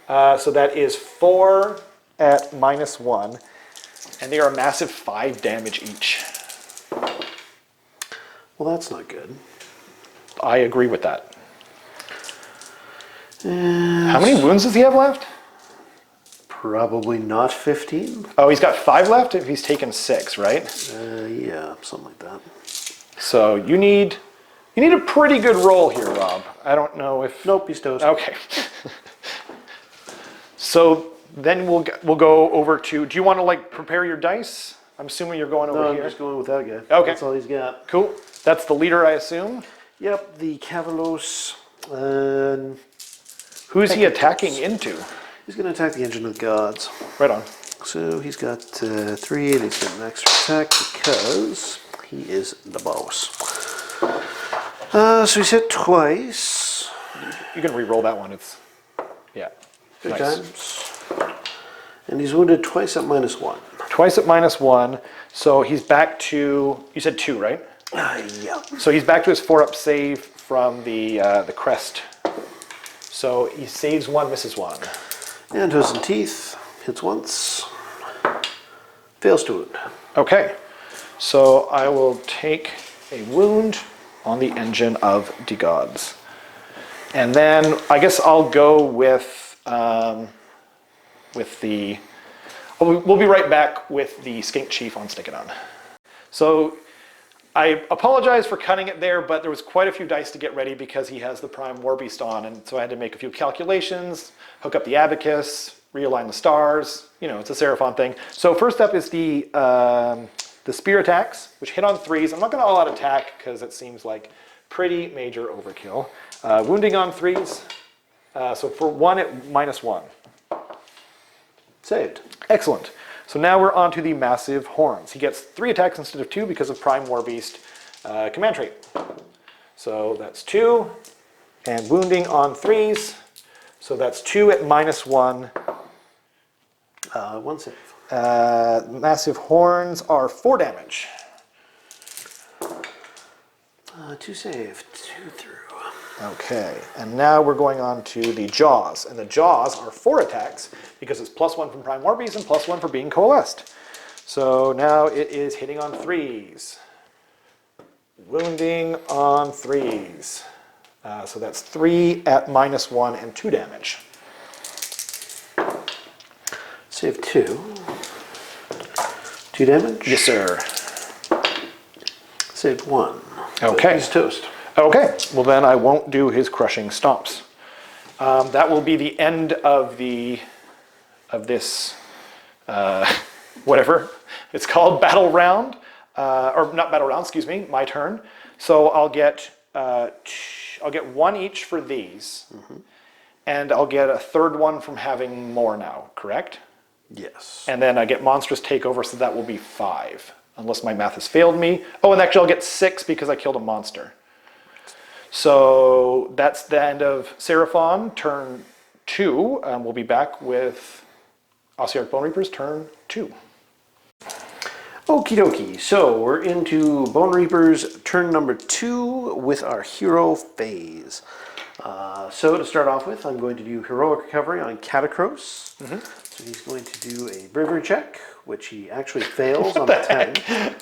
So that is 4 at -1. And they are a massive 5 damage each. Well, that's not good. I agree with that. How many wounds does he have left? Probably not 15. Oh, he's got 5 left if he's taken 6, right? Yeah, something like that. So you need a pretty good roll here, Rob. I don't know if... Nope, he's toast. Okay. So then we'll go over to... Do you want to like prepare your dice? I'm assuming you're going over No, I'm here. just going with that guy. Okay. That's all he's got. Cool. That's the leader, I assume. Yep, the Cavalos. And Who's he attacking into? he's going to attack the Engine of the Gods. Right on. So he's got 3, and he's got an extra attack because He is the boss. So he's hit twice. You can re-roll that one. It's yeah. Good Nice. times. And he's wounded twice at -1. Twice at -1. So he's back to, you said 2, right? Yeah. So he's back to his 4-up save from the crest. So he saves 1, misses 1. And Toes and Teeth hits once. Fails to wound. Okay. So I will take a wound on the engine of the gods. And then I guess I'll go with the... We'll be right back with the Skink Chief on Stickadon. So I apologize for cutting it there, but there was quite a few dice to get ready because he has the Prime Warbeast on, and so I had to make a few calculations, hook up the abacus, realign the stars. You know, it's a Seraphon thing. So first up is the spear attacks, which hit on 3s. I'm not going to all-out attack because it seems like pretty major overkill. Wounding on 3s. So for 1 at -1. Saved. Excellent. So now we're on to the massive horns. He gets 3 attacks instead of 2 because of Prime Warbeast command trait. So that's 2. And wounding on 3s. So that's 2 at -1. 1 save. Massive horns are 4 damage. 2 save. 2 through. Okay, and now we're going on to the jaws. And the jaws are 4 attacks because it's +1 from Prime Warbeast and +1 for being coalesced. So now it is hitting on 3s. Wounding on 3s. So that's 3 at -1 and 2 damage. Save 2. 2 damage? Yes, sir. Saved 1. Okay. He's toast. Okay, well then I won't do his crushing stomps. That will be the end of this whatever it's called, battle round, or not battle round, excuse me, my turn. So I'll get 1 each for these, and I'll get a 3rd one from having more now. Correct? Yes. And then I get monstrous takeover, so that will be 5, unless my math has failed me. Oh, and actually I'll get 6 because I killed a monster. So that's the end of Seraphon, turn 2. We'll be back with Ossiarch Bonereapers, turn 2. Okie dokie. So we're into Bonereapers, turn number 2 with our hero phase. So to start off with, I'm going to do heroic recovery on Catacross. So he's going to do a bravery check, which he actually fails on a 10,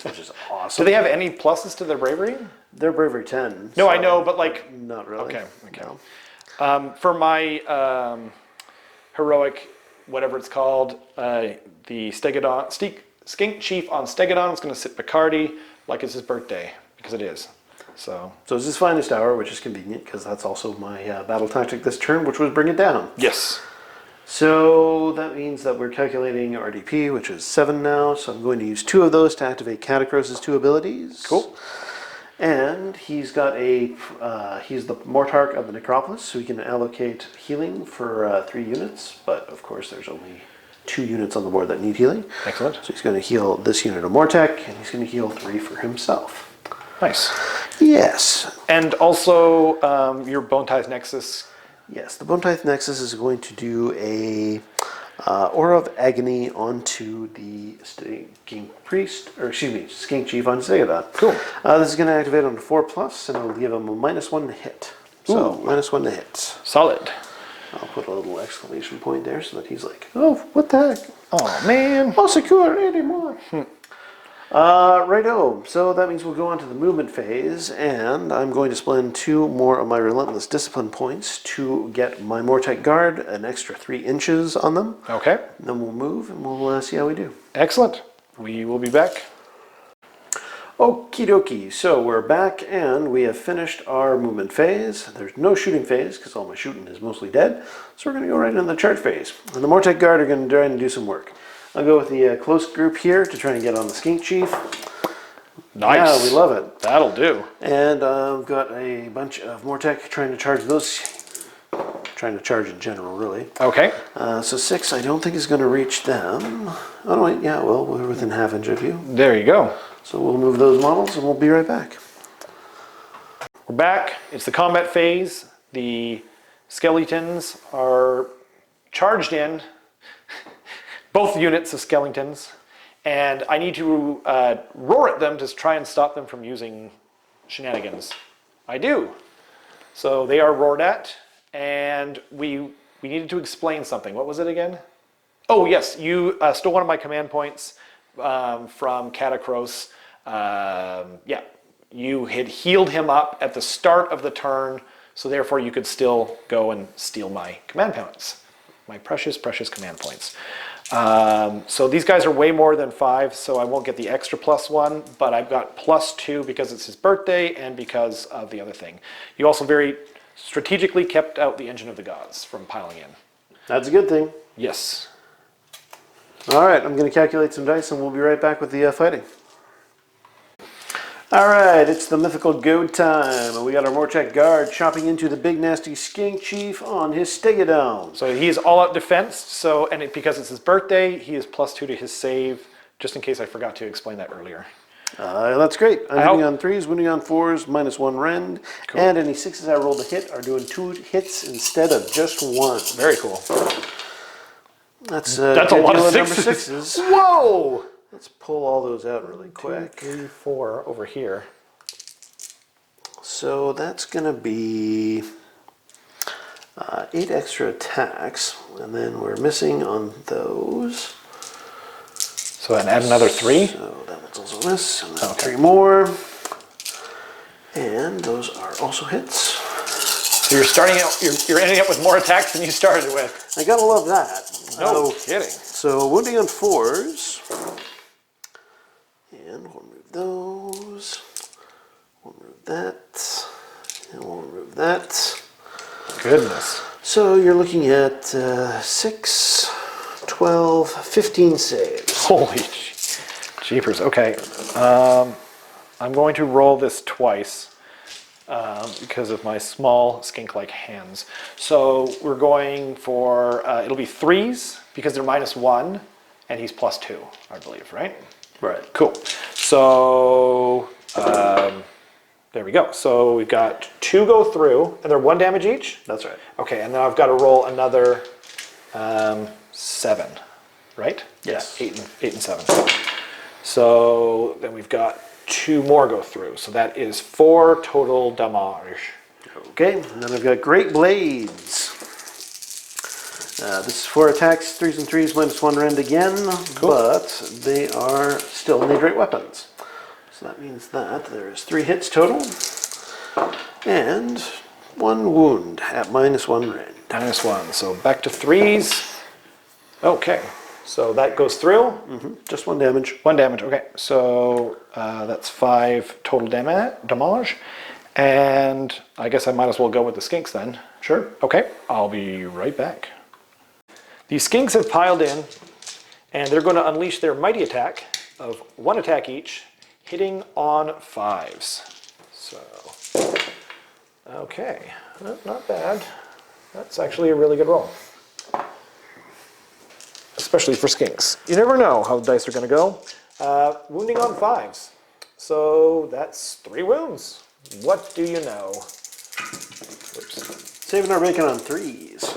which is awesome. Do they have any pluses to their bravery? They're bravery 10. No, so I know, but like... Not really. Okay. No. For my heroic, whatever it's called, the Skink Chief on Stegadon is going to sit Picardy like it's his birthday, because it is. So it's his finest hour, which is convenient, because that's also my battle tactic this turn, which was bring it down. yes. So that means that we're calculating our DP, which is 7 now, so I'm going to use 2 of those to activate Catacross's 2 abilities. Cool. And he's got he's the Mortarch of the Necropolis, so he can allocate healing for 3 units, but of course there's only 2 units on the board that need healing. Excellent. So he's going to heal this unit of Mortec, and he's going to heal 3 for himself. Nice. Yes. And also your Bone Tithe Nexus. Yes, the Bone Tithe Nexus is going to do a Aura of Agony onto the Skink Chief on Stegadon. Cool. This is going to activate on a 4+, and it'll give him a -1 to hit. So, Ooh. -1 to hit. Solid. I'll put a little exclamation point there so that he's like, oh, what the heck? Oh, man. Not secure anymore. Righto, so that means we'll go on to the movement phase, and I'm going to spend 2 more of my Relentless Discipline points to get my Mortec Guard an extra 3 inches on them. Okay. And then we'll move, and we'll see how we do. Excellent. We will be back. Okie dokie, so we're back, and we have finished our movement phase. There's no shooting phase, because all my shooting is mostly dead, so we're going to go right into the charge phase. And the Mortec Guard are going to try and do some work. I'll go with the close group here to try and get on the Skink Chief. Nice. Yeah, we love it. That'll do. And I've got a bunch of Mortec trying to charge those. Trying to charge in general, really. Okay. So 6, I don't think is going to reach them. Oh, no, wait, yeah, well, we're within ½ inch of you. There you go. So we'll move those models and we'll be right back. We're back. It's the combat phase. The skeletons are charged in, both units of skeletons, and I need to roar at them to try and stop them from using shenanigans. I do. So they are roared at, and we needed to explain something. What was it again? Oh yes, you stole one of my command points from Catacross. Yeah, you had healed him up at the start of the turn, so therefore you could still go and steal my command points. My precious, precious command points. So these guys are way more than 5, so I won't get the extra +1, but I've got +2 because it's his birthday and because of the other thing. You also very strategically kept out the Engine of the Gods from piling in. That's a good thing. Yes. All right, I'm going to calculate some dice and we'll be right back with the fighting. All right, it's the mythical go time, and we got our Mortek guard chopping into the big nasty skink chief on his stegodon. So he is all out defense, so, and because it's his birthday, he is +2 to his save, just in case I forgot to explain that earlier. That's great. I'm hitting on 3s, wounding on 4s, -1 rend, Cool. and any 6s I rolled to hit are doing 2 hits instead of just 1. Very cool. That's a lot of number sixes. 6s. Whoa! Let's pull all those out really quick. 2, 3, 4 over here. So that's going to be 8 extra attacks, and then we're missing on those. So and add another 3? So that one's also miss, and then Okay. 3 more. And those are also hits. So you're starting out, you're ending up with more attacks than you started with. I gotta love that. No kidding. So wounding on 4s. And we'll remove those. We'll remove that. And we'll remove that. Goodness. So you're looking at 6, 12, 15 saves. Holy jeepers. Okay. I'm going to roll this twice because of my small skink-like hands. So we're going for, it'll be 3s because they're -1 and he's +2, I believe, right? Right. Cool. So there we go. So we've got 2 go through, and they're 1 damage each? That's right. Okay, and then I've got to roll another 7, right? Yes. Yeah, 8 and 7. So then we've got 2 more go through. So that is 4 total damage. Okay, and then I've got Great Blades. This is 4 attacks, 3s and 3s, -1 rend again, Cool. but they are still Naderite weapons. So that means that there is 3 hits total, and 1 wound at -1 rend. -1. So back to 3s. Okay, so that goes through. Just 1 damage. 1 damage, okay. So that's 5 total damage. And I guess I might as well go with the skinks then. Sure. Okay, I'll be right back. The skinks have piled in, and they're going to unleash their mighty attack of 1 attack each, hitting on 5s. So, okay, not bad. That's actually a really good roll. Especially for skinks. You never know how the dice are going to go. Wounding on 5s. So that's 3 wounds. What do you know? Oops. Saving our bacon on 3s.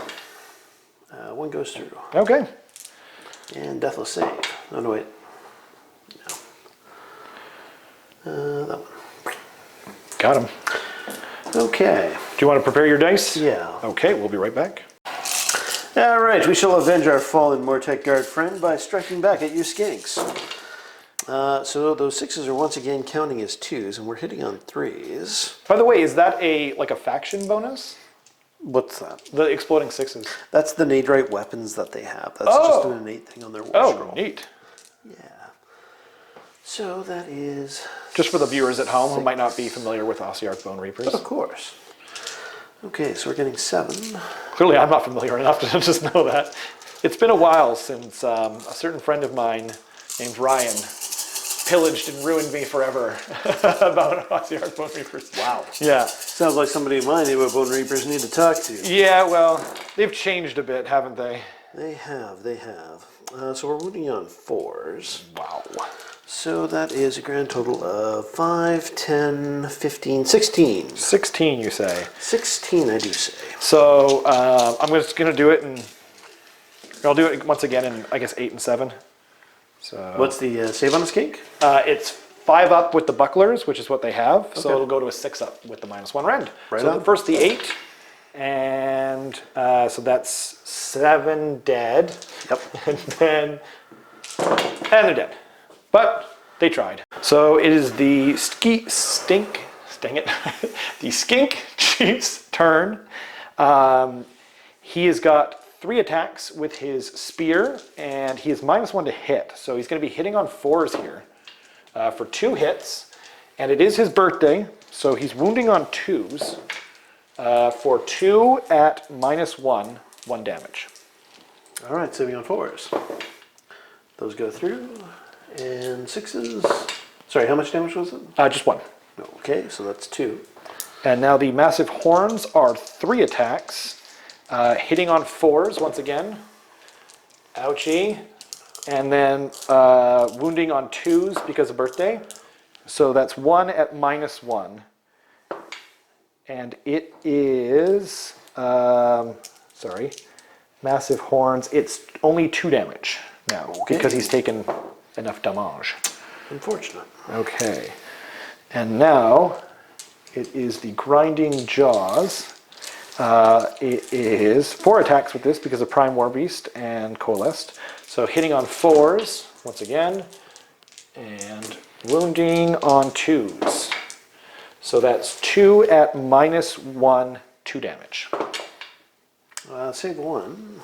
1 goes through. Okay. And deathless save. Oh, no, wait. No. That one. Got him. Okay. Do you want to prepare your dice? Yeah. Okay, we'll be right back. All right, we shall avenge our fallen Mortek guard friend by striking back at you skinks. So those 6s are once again counting as 2s, and we're hitting on 3s. By the way, is that like a faction bonus? What's that? The exploding 6s. That's the Naderite weapons that they have. That's just an innate thing on their war scroll. Neat. Yeah. So that is... Just for the viewers at home who might not be familiar with Ossiarch Bonereapers. Of course. Okay, so we're getting 7. Clearly I'm not familiar enough to just know that. It's been a while since a certain friend of mine named Ryan pillaged and ruined me forever about Ossiarch Bonereapers. Wow. Yeah. Sounds like somebody of mine knew what Bonereapers need to talk to. Yeah, well, they've changed a bit, haven't they? They have, they have. So we're wounding on 4s. Wow. So that is a grand total of 5, 10, 15, 16. 16, you say? 16, I do say. So I'm just going to do it, and I'll do it once again in, I guess, 8 and 7. So What's the save on the skink? it's 5 up with the bucklers, which is what they have. So Okay. it'll go to a 6 up with the -1 rend. Right so on. first the 8, and so that's 7 dead. Yep. And they're dead. But they tried. So it is the the skink chief's turn. He has got 3 attacks with his spear, and he is -1 to hit. So he's going to be hitting on 4s here for 2 hits. And it is his birthday, so he's wounding on 2s for 2 at -1, 1 damage. All right, saving on 4s. Those go through. And 6s. Sorry, how much damage was it? Just 1. Okay, so that's 2. And now the massive horns are 3 attacks, hitting on 4s once again. Ouchie. And then wounding on 2s because of birthday. So that's 1 at -1. And it is, sorry, massive horns. It's only 2 damage now because he's taken enough damage. Unfortunate. Okay. And now it is the grinding jaws. It is 4 attacks with this because of Prime War Beast and Coalesced. So hitting on 4s once again, and wounding on 2s. So that's 2 at -1, 2 damage. Save 1.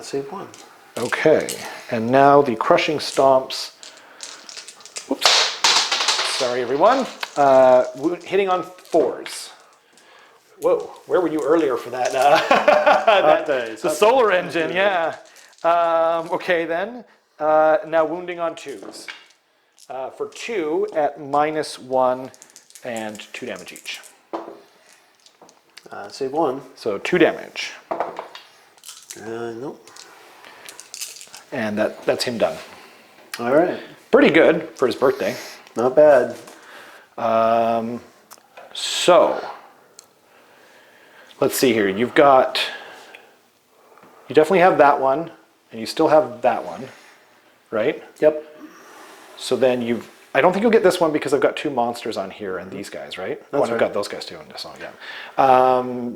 Save 1. Okay, and now the crushing stomps. Whoops. Sorry, everyone. Hitting on 4s. Whoa, where were you earlier for that? The solar engine, yeah. Okay, then. Now wounding on 2s. For 2 at -1 and 2 damage each. Save 1. So 2 damage. Nope. And that's him done. All right. Pretty good for his birthday. Not bad. So, let's see here. You definitely have that one, and you still have that one, right? Yep. So then I don't think you'll get this one because I've got 2 monsters on here and these guys, right? That's I've right. got those guys too, and so yeah.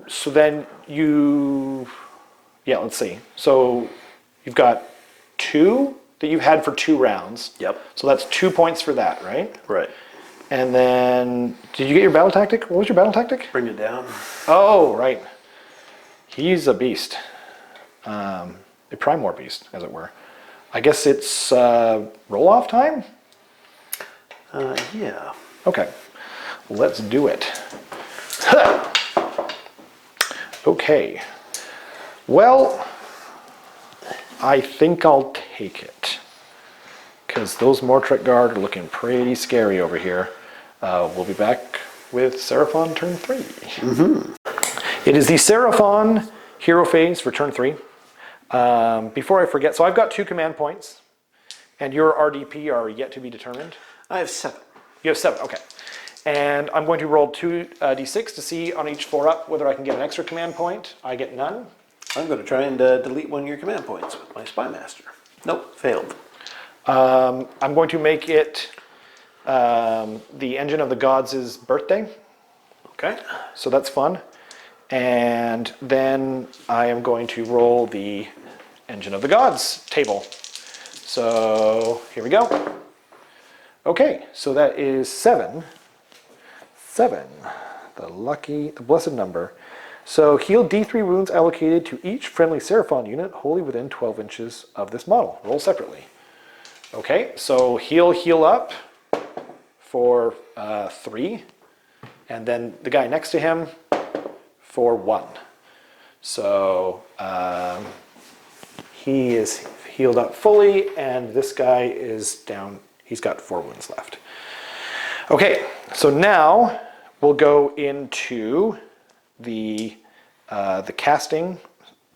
So then let's see. So you've got 2 that you've had for 2 rounds. Yep. So that's 2 points for that, right? Right. And then, did you get your battle tactic? What was your battle tactic? Bring it down. Oh, right. He's a beast. A Prime War beast, as it were. I guess it's roll-off time? Yeah. Okay. Let's do it. Okay. Well, I think I'll take it. Because those Mortrek Guard are looking pretty scary over here. We'll be back with Seraphon Turn 3. Mm-hmm. It is the Seraphon hero phase for Turn 3. Before I forget, so I've got 2 command points, and your RDP are yet to be determined. I have 7. You have 7, okay. And I'm going to roll 2 d6 to see on each 4-up whether I can get an extra command point. I get none. I'm going to try and delete one of your command points with my Spy Master. Nope, failed. I'm going to make it the Engine of the Gods' birthday. Okay. So that's fun. And then I am going to roll the Engine of the Gods table. So here we go. Okay, so that is 7. 7, the blessed number. So heal D3 wounds allocated to each friendly Seraphon unit wholly within 12 inches of this model. Roll separately. Okay, so heal up for 3, and then the guy next to him for 1. So he is healed up fully, and this guy is down. He's got 4 wounds left. Okay, so now we'll go into the casting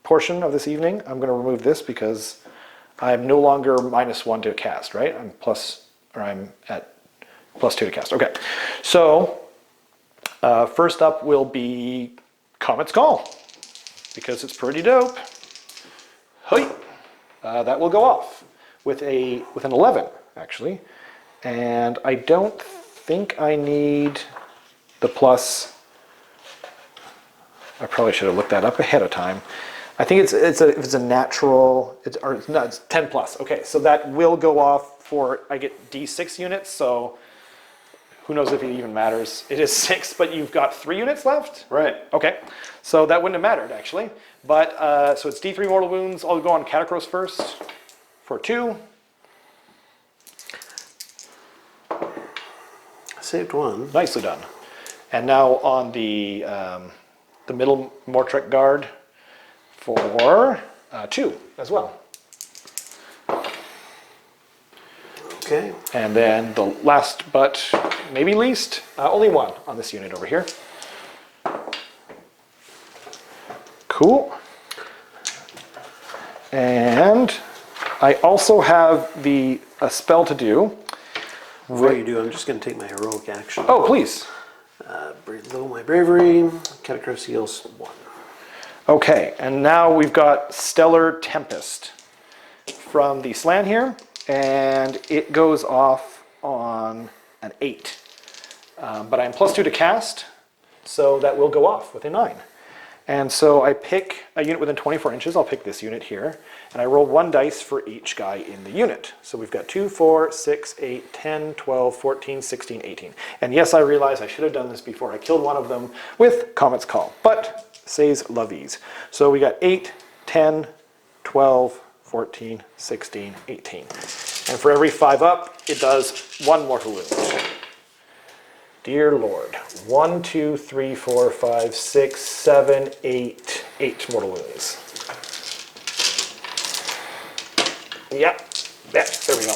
portion of this evening, I'm going to remove this because I'm no longer -1 to cast, right? I'm at +2 to cast. Okay, so first up will be Comet's Call, because it's pretty dope. Hey, that will go off with an 11, actually, and I don't think I need the plus. I probably should have looked that up ahead of time. I think if it's a natural, it's 10 plus. Okay, so that will go off for, I get D6 units, so who knows if it even matters. It is 6, but you've got 3 units left? Right. Okay, so that wouldn't have mattered, actually. But, so it's D3 mortal wounds. I'll go on Catacross first for 2. Saved 1. Nicely done. And now on the middle Mortrek Guard for 2 as well. Okay. And then the last but maybe least, only 1 on this unit over here. Cool. And I also have a spell to do. Before you do, I'm just going to take my heroic action. Oh, please. Low my bravery. Catacross heals 1. Okay, and now we've got Stellar Tempest from the Slan here, and it goes off on an 8. But I'm +2 to cast, so that will go off with a 9. And so I pick a unit within 24 inches. I'll pick this unit here, and I roll 1 dice for each guy in the unit. So we've got 2, 4, 6, 8, 10, 12, 14, 16, 18. And yes, I realize I should have done this before I killed one of them with Comet's Call, but says lovies. So we got 8, 10, 12, 14, 16, 18. And for every 5 up, it does 1 mortal wound. Dear Lord. 1, 2, 3, 4, 5, 6, 7, 8. 8 mortal wounds. Yep. Yeah, there we go.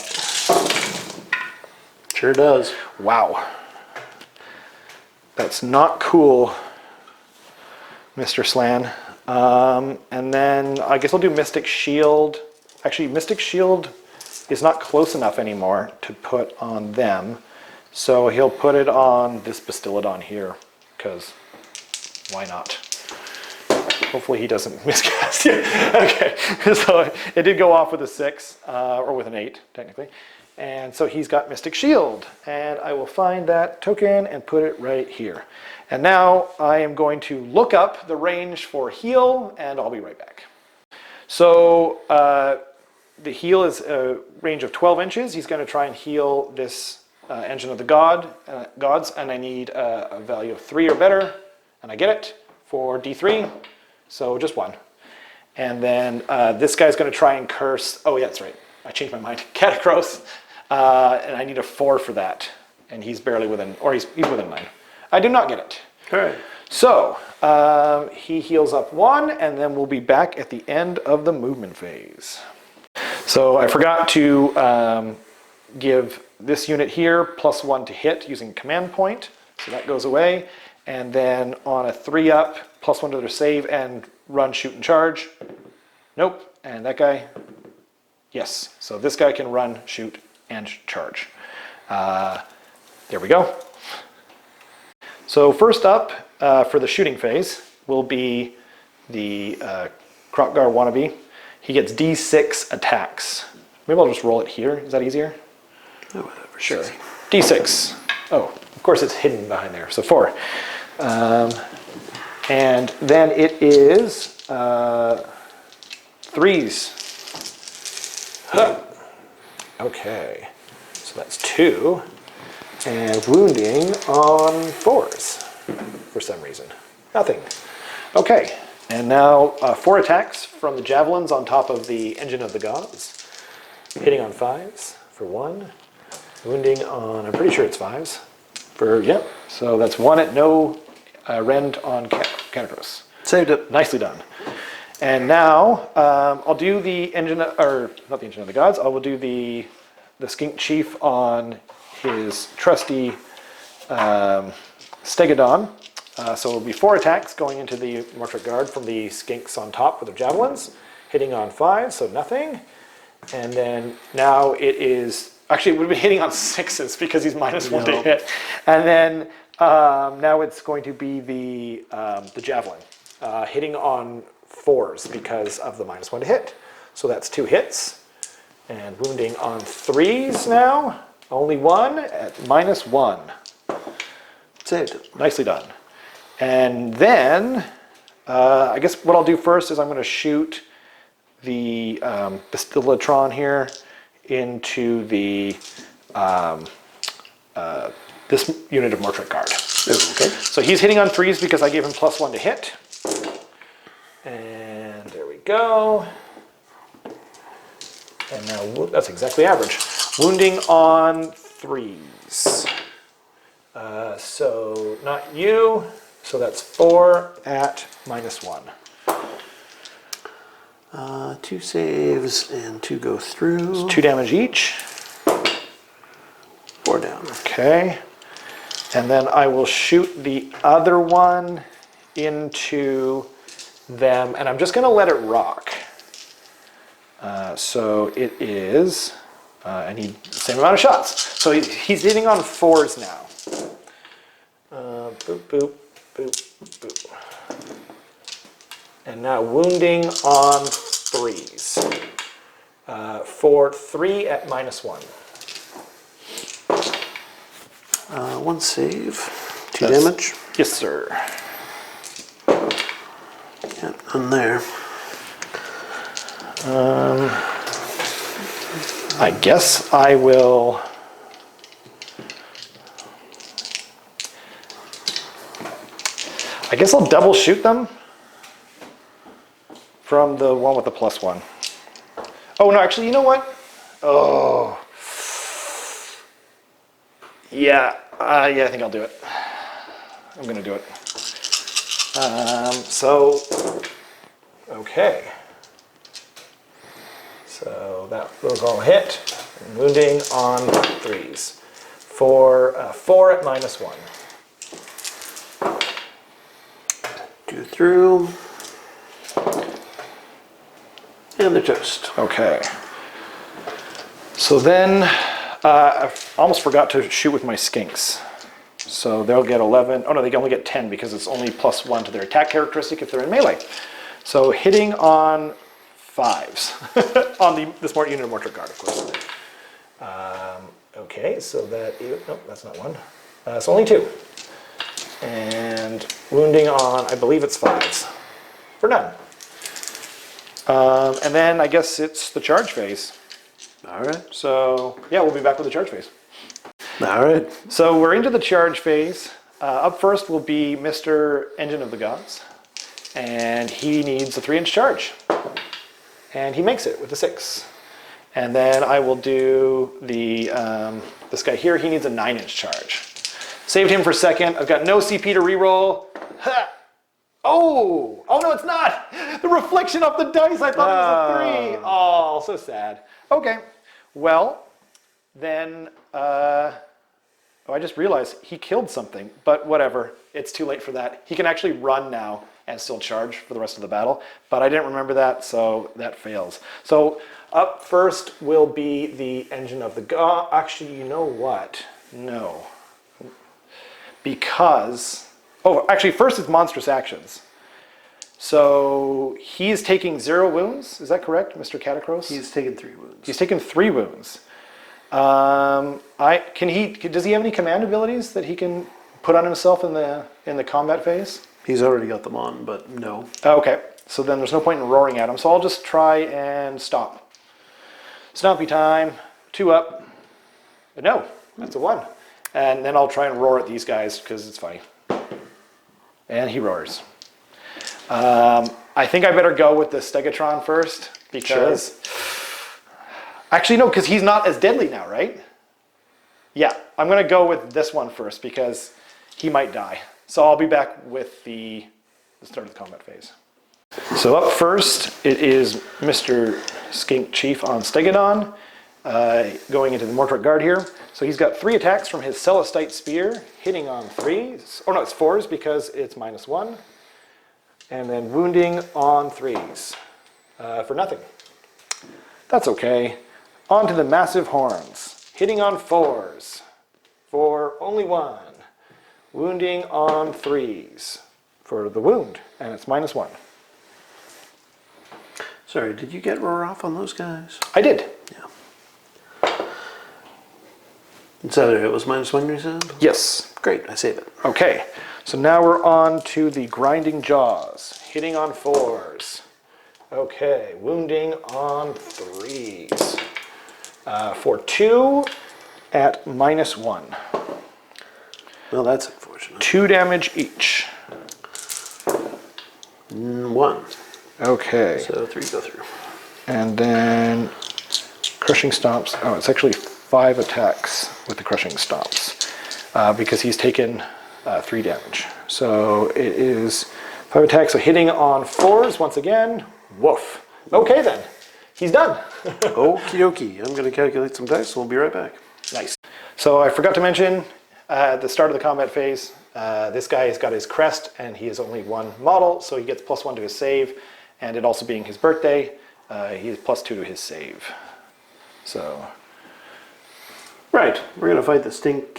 Sure does. Wow. That's not cool, Mr. Slan. And then I guess I'll do Mystic Shield. Actually, Mystic Shield is not close enough anymore to put on them. So he'll put it on this Bastiladon here, because why not? Hopefully he doesn't miscast it. Okay, so it did go off with a 6, or with an 8, technically. And so he's got Mystic Shield. And I will find that token and put it right here. And now I am going to look up the range for heal, and I'll be right back. So the heal is a range of 12 inches. He's going to try and heal this Engine of the Gods, and I need a value of 3 or better, and I get it for D3, so just 1. And then this guy's going to try and curse. Oh yeah, that's right. I changed my mind. Catacross, and I need a 4 for that, and he's barely within, or he's within 9. I do not get it. All right. So he heals up 1, and then we'll be back at the end of the movement phase. So I forgot to give this unit here +1 to hit using command point, so that goes away. And then on a 3 up, +1 to their save and run, shoot, and charge. Nope. And that guy, yes. So this guy can run, shoot, and charge. There we go. So first up for the shooting phase will be the Krokgar wannabe. He gets D6 attacks. Maybe I'll just roll it here. Is that easier? Oh, whatever. Sure. D6. Oh, of course it's hidden behind there. So 4. And then it is 3s. Huh. Okay. So that's 2. And wounding on 4s for some reason. Nothing. Okay. And now 4 attacks from the javelins on top of the Engine of the Gods. Hitting on 5s for 1. Wounding on, I'm pretty sure it's 5s. For, yep. So that's 1 at no rend on Catacross. Saved it. Nicely done. And now I'll do the Engine, or not the Engine of the Gods, I will do the Skink Chief on his trusty Stegodon So it'll be 4 attacks going into the Mortar Guard from the skinks on top with their javelins, hitting on 5, so nothing. And then now it is, actually it would be hitting on 6s because he's -1 to hit. And then now it's going to be the javelin, hitting on 4s because of the -1 to hit. So that's 2 hits. And wounding on 3s now, only 1 at -1. Saved. Nicely done. And then, I guess what I'll do first is I'm going to shoot the Stillatron here into the this unit of Mortar Guard. Okay. So he's hitting on 3s because I gave him +1 to hit. And there we go. And now that's exactly average. Wounding on 3s. So not you. So that's 4 at -1. 2 saves and 2 go through. 2 damage each. 4 down. Okay. And then I will shoot the other one into them, and I'm just going to let it rock. So it is, and same amount of shots. So he's hitting on 4s now. Boop, boop, boop, boop. And now wounding on 3s. For 3 at -1. 1 save, 2 damage. Yes, sir. Yeah, none there. I guess I will. I guess I'll double shoot them from the one with the +1. Oh no, actually, you know what? Oh, yeah, yeah, I think I'll do it. I'm gonna do it. Okay. So those all hit. And wounding on 3s. For 4 at -1. 2 through. And they're toast. Okay. So then I almost forgot to shoot with my skinks. So they'll get 11. Oh no, they can only get 10 because it's only +1 to their attack characteristic if they're in melee. So hitting on 5s on this unit of Mortar Guard, of course. Okay, so that is, nope, that's not 1. It's only 2. And wounding on, I believe it's 5s. For none. And then I guess it's the charge phase. All right. So yeah, we'll be back with the charge phase. All right. So we're into the charge phase. Up first will be Mr. Engine of the Gods. And he needs a 3-inch charge. And he makes it with a 6. And then I will do this guy here. He needs a 9-inch charge. Saved him for second. I've got no CP to reroll. Ha! Oh! Oh no, it's not! The reflection of the dice, I thought it was a 3. Oh, so sad. Okay. Well, then, oh, I just realized he killed something, but whatever. It's too late for that. He can actually run now and still charge for the rest of the battle, but I didn't remember that, so that fails. So up first will be the Engine of the God. Actually, you know what? No. Because, oh, actually first it's monstrous actions. So he's taking 0 wounds, is that correct, Mr. Catacross? He's taken 3 wounds. He's taken 3 wounds. Does he have any command abilities that he can put on himself in the combat phase? He's already got them on, but no. Oh, okay, so then there's no point in roaring at him. So I'll just try and stomp. Stompy time, 2 up. But no, that's a 1. And then I'll try and roar at these guys because it's funny. And he roars. I think I better go with the Stegatron first because... Sure. Actually, no, because he's not as deadly now, right? Yeah, I'm going to go with this one first because he might die. So I'll be back with the start of the combat phase. So up first, it is Mr. Skink Chief on Stegadon. going into the Mawkrusha guard here. So he's got 3 attacks from his Celestite Spear, hitting on 3s. Oh no, it's 4s because it's -1. And then wounding on 3s for nothing. That's okay. On to the Massive Horns, hitting on 4s for only 1. Wounding on 3s for the wound, and it's -1. Sorry, did you get roar off on those guys? I did. Yeah. So it was -1, you said? Yes. Great, I save it. Okay, so now we're on to the Grinding Jaws, hitting on 4s. Okay, wounding on 3s. For 2 at -1. Well, that's unfortunate. 2 damage each. 1. Okay. So 3 go through. And then Crushing Stomps. Oh, it's actually 5 attacks with the Crushing Stomps because he's taken 3 damage. So it is 5 attacks. So hitting on 4s once again. Woof. Okay then. He's done. Okie dokie. I'm going to calculate some dice, and we'll be right back. Nice. So I forgot to mention at the start of the combat phase, this guy has got his crest and he has only 1 model, so he gets +1 to his save. And it also being his birthday, he is +2 to his save. So. Right. We're going to fight the stink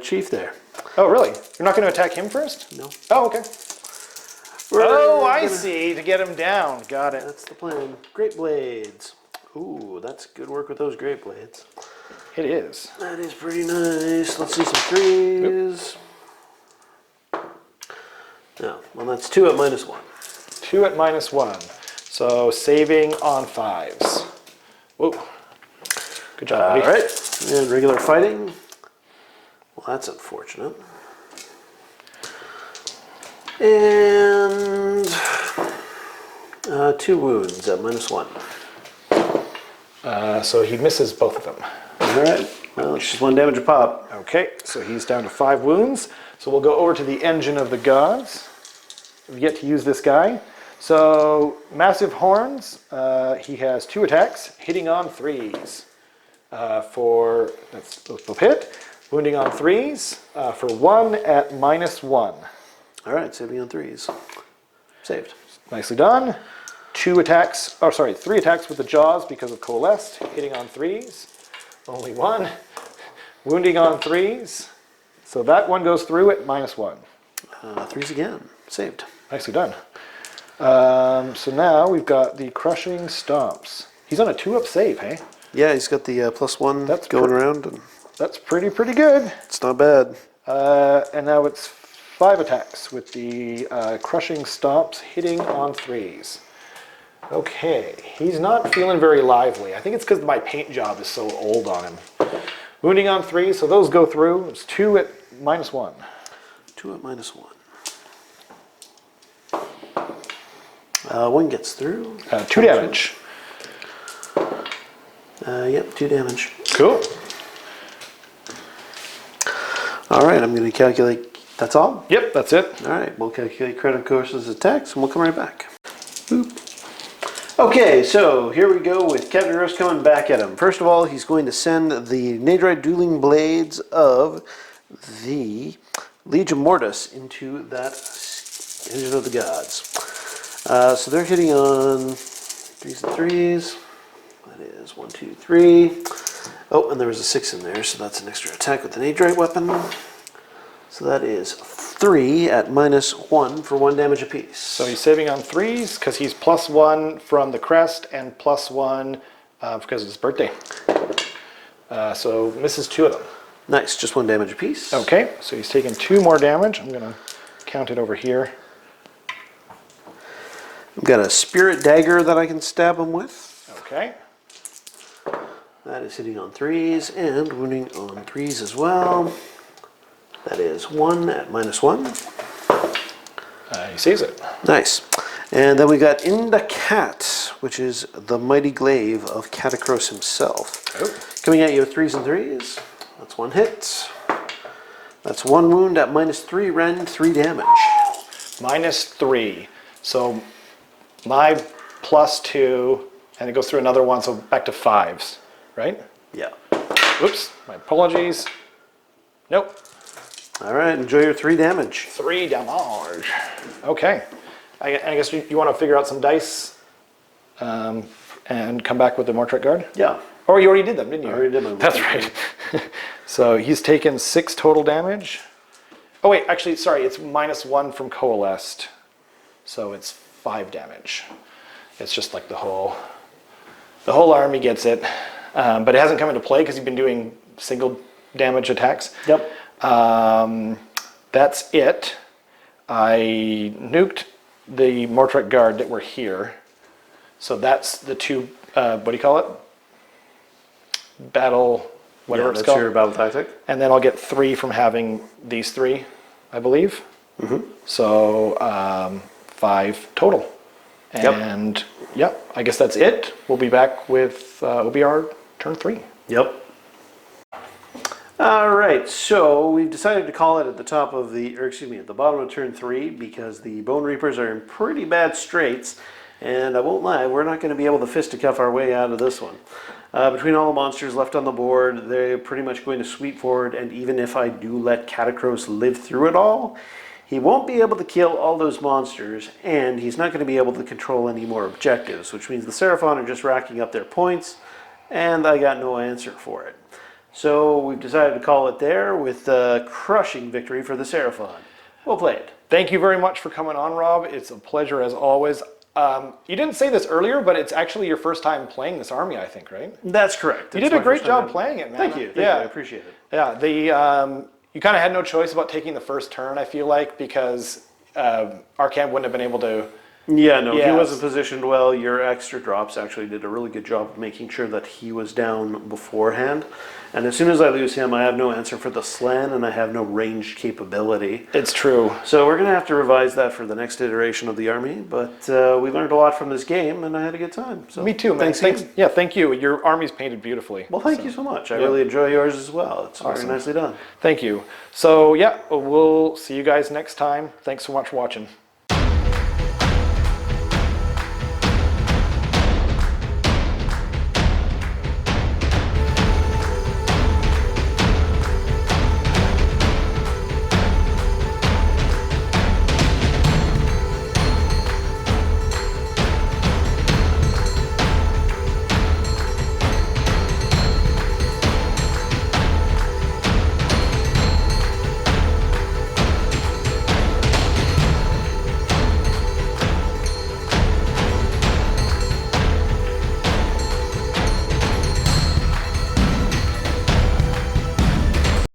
chief there. Oh, really? You're not going to attack him first? No. Oh, okay. I see. To get him down. Got it. That's the plan. Great Blades. Ooh, that's good work with those Great Blades. It is. That is pretty nice. Let's see some 3s. No, well, that's 2 at -1. 2 at -1. So saving on 5s. Whoa. Good job, buddy. All right. And regular fighting. Well, that's unfortunate. And 2 wounds at -1. So he misses both of them. All right. Well, it's just 1 damage a pop. Okay, so he's down to 5 wounds. So we'll go over to the Engine of the Gods. We've yet to use this guy. So Massive Horns, he has 2 attacks, hitting on 3s. That's both hit. Wounding on 3s for 1 at -1. All right, saving on 3s. Saved. Nicely done. 3 attacks with the jaws because of Coalesced, hitting on 3s. Only 1. Wounding on 3s. So that one goes through at -1. 3s again. Saved. Nicely done. So now we've got the Crushing Stomps. He's on a 2-up save, hey? Yeah, he's got the +1 going around. And that's pretty good. it's not bad. And now it's 5 attacks with the Crushing Stomps, hitting on 3s. Okay, he's not feeling very lively. I think it's because my paint job is so old on him. Wounding on 3s, so those go through. It's 2 at -1. 2 at -1. 1 gets through. 2 damage. Yep, 2 damage. Cool. All right, I'm going to calculate. That's all? Yep, that's it. All right, we'll calculate credit courses attacks, and we'll come right back. Boop. Okay, so here we go with Captain Gross coming back at him. First of all, he's going to send the Nadrite Dueling Blades of the Legion Mortis into that Engine of the Gods. So they're hitting on 3s and 3s. That is 1, 2, 3. Oh, and there was a 6 in there, so that's an extra attack with the Nadrite weapon. So that is 3 at -1 for 1 damage apiece. So he's saving on 3s because he's +1 from the crest and +1 because of his birthday. So misses 2 of them. Nice, just 1 damage apiece. Okay, so he's taking 2 more damage. I'm going to count it over here. I've got a Spirit Dagger that I can stab him with. Okay. That is hitting on 3s and wounding on 3s as well. That is 1 at -1. He saves it. Nice. And then we got Indakat, which is the mighty glaive of Catacross himself. Oh. Coming at you with 3s and 3s. That's 1 hit. That's 1 wound at -3 rend, 3 damage. -3. So my +2, and it goes through another one, so back to 5s, right? Yeah. Oops, my apologies. Nope. All right, enjoy your 3 damage. 3 damage. Okay. I guess you want to figure out some dice and come back with the Mawkrusha guard? Yeah. Oh, you already did them, didn't you? I already did them. That's right. So he's taken 6 total damage. Oh wait, actually, sorry, it's -1 from Coalesced. So it's 5 damage. It's just like the whole army gets it. But it hasn't come into play because you've been doing single damage attacks. Yep. That's it. I nuked the Mawkrusha guard that were here. So that's the 2, what do you call it? Battle, whatever it's that's called. your battle tactic. And then I'll get 3 from having these 3, I believe. Mm-hmm. So 5 total. And yep, I guess that's it. We'll be back with OBR Turn 3. Yep. All right, so we've decided to call it at the top of at the bottom of turn 3 because the Bonereapers are in pretty bad straits, and I won't lie, we're not going to be able to fisticuff our way out of this one. Between all the monsters left on the board, they're pretty much going to sweep forward, and even if I do let Catacross live through it all, he won't be able to kill all those monsters, and he's not going to be able to control any more objectives, which means the Seraphon are just racking up their points, and I got no answer for it. So we've decided to call it there with a crushing victory for the Seraphon. Well played. Thank you very much for coming on, Rob. It's a pleasure as always. You didn't say this earlier, but it's actually your first time playing this army, I think, right? That's correct. You did a great job playing it, man. Thank you. Thank you. I appreciate it. Yeah, you kind of had no choice about taking the first turn, I feel like, because Archaon wouldn't have been able to... Yeah, no, he wasn't positioned well. Your extra drops actually did a really good job of making sure that he was down beforehand. And as soon as I lose him, I have no answer for the Slan, and I have no ranged capability. It's true. So we're going to have to revise that for the next iteration of the army. But we learned a lot from this game, and I had a good time. So me too, man. Thanks. Yeah, thank you. Your army's painted beautifully. Well, thank you so much. I really enjoy yours as well. It's very nicely done. Thank you. So yeah, we'll see you guys next time. Thanks so much for watching.